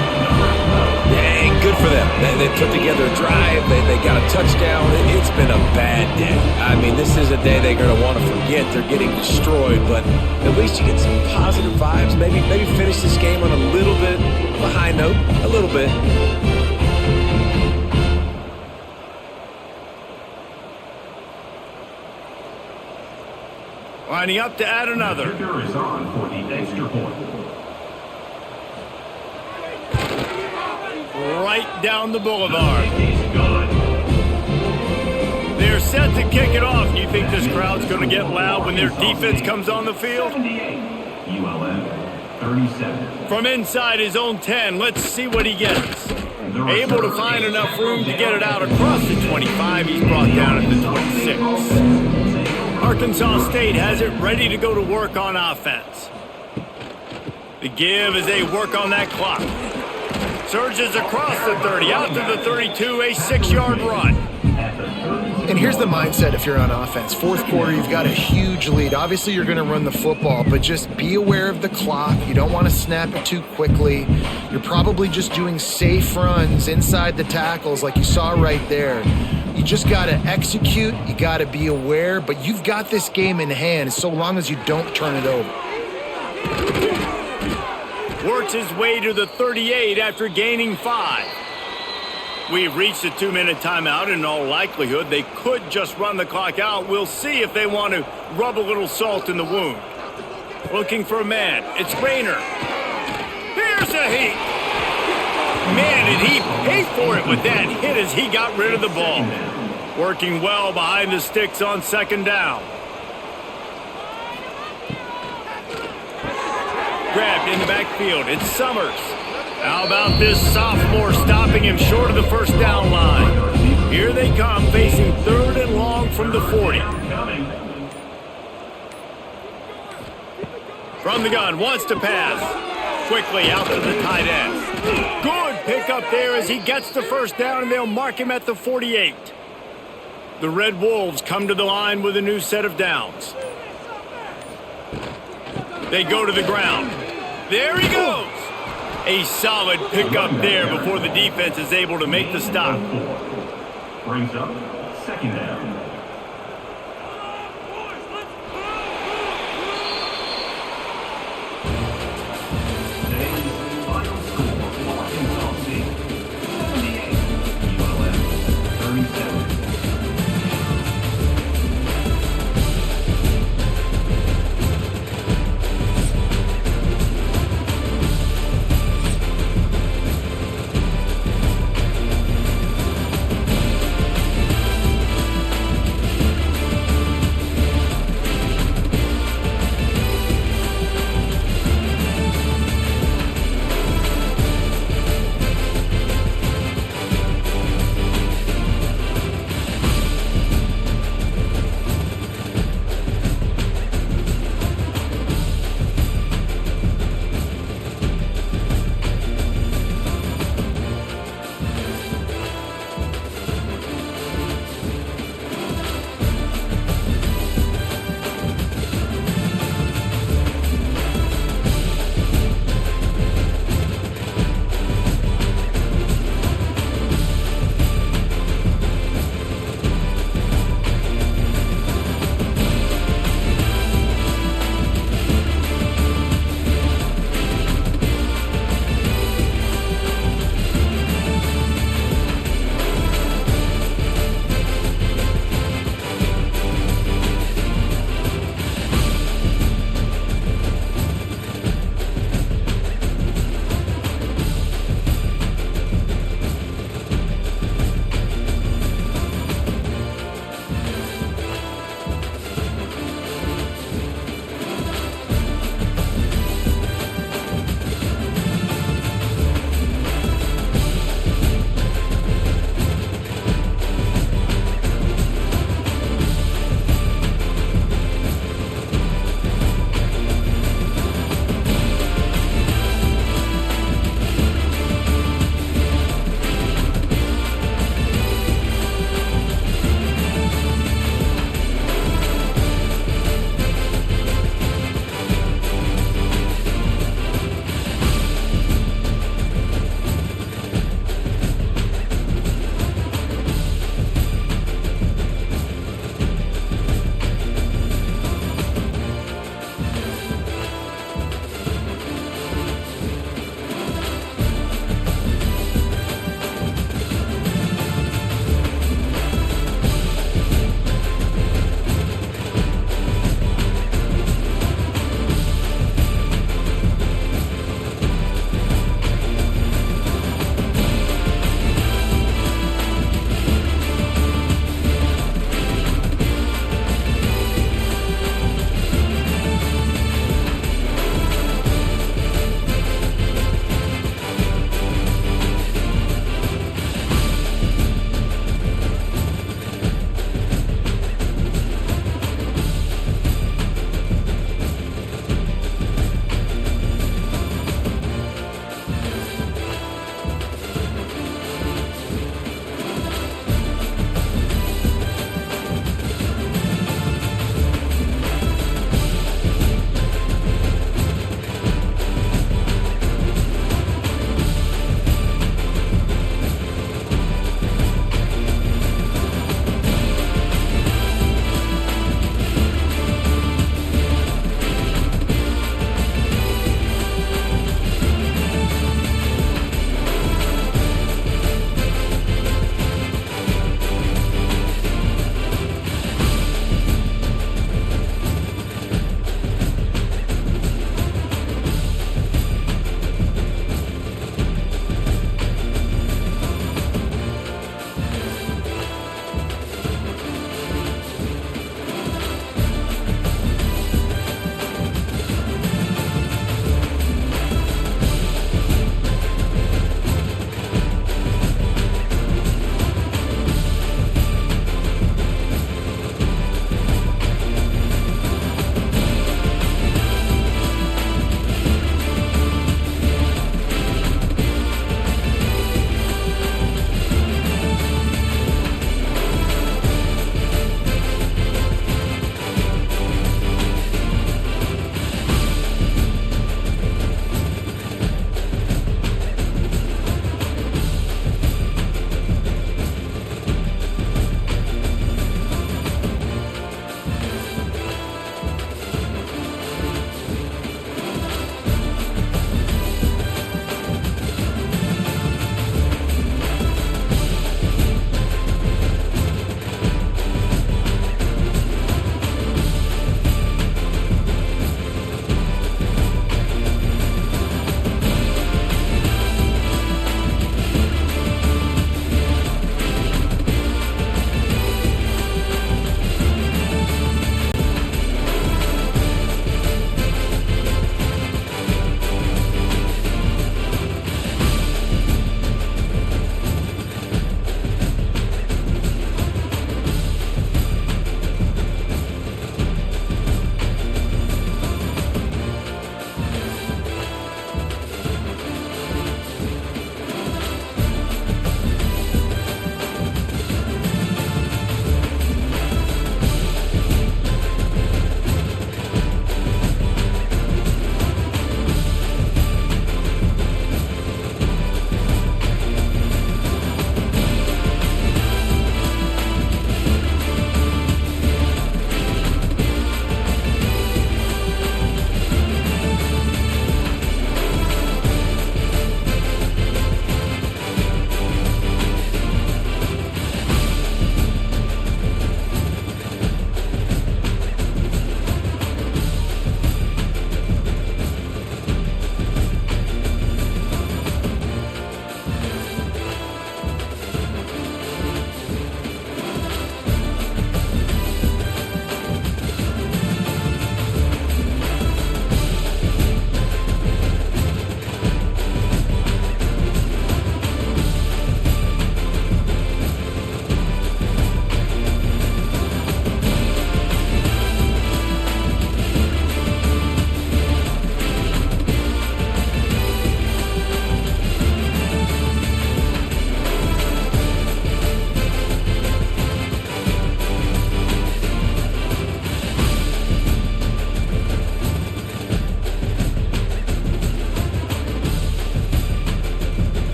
Yeah, good for them. They put together a drive. They got a touchdown. It's been a bad day. I mean, this is a day they're going to want to forget. They're getting destroyed, but at least you get some positive vibes. Maybe finish this game on a little bit of a high note. A little bit. Lining up to add another. Kicker is on for the extra point. Right down the boulevard. They're set to kick it off. You think this crowd's going to get loud when their defense comes on the field? 78, ULM, 37. From inside his own 10, let's see what he gets. Able to find enough room to get it out across the 25. He's brought down at the 26. Arkansas State has it ready to go to work on offense. The give as they work on that clock. Surges across the 30, out to the 32, a 6-yard run. And here's the mindset if you're on offense. Fourth quarter, you've got a huge lead. Obviously, you're going to run the football, but just be aware of the clock. You don't want to snap it too quickly. You're probably just doing safe runs inside the tackles like you saw right there. You just got to execute. You got to be aware, but you've got this game in hand so long as you don't turn it over. Works his way to the 38 after gaining 5. We've reached a 2-minute timeout, and in all likelihood, they could just run the clock out. We'll see if they want to rub a little salt in the wound. Looking for a man. It's Rayner. Here's a hit. Man, did he pay for it with that hit as he got rid of the ball. Working well behind the sticks on second down. Grabbed in the backfield. It's Summers. How about this sophomore stopping him short of the first down line? Here they come, facing 3rd and long from the 40. From the gun, wants to pass. Quickly out to the tight end. Good pickup there as he gets the first down, and they'll mark him at the 48. The Red Wolves come to the line with a new set of downs. They go to the ground. There he goes. A solid pickup there before the defense is able to make the stop. Brings up 2nd down.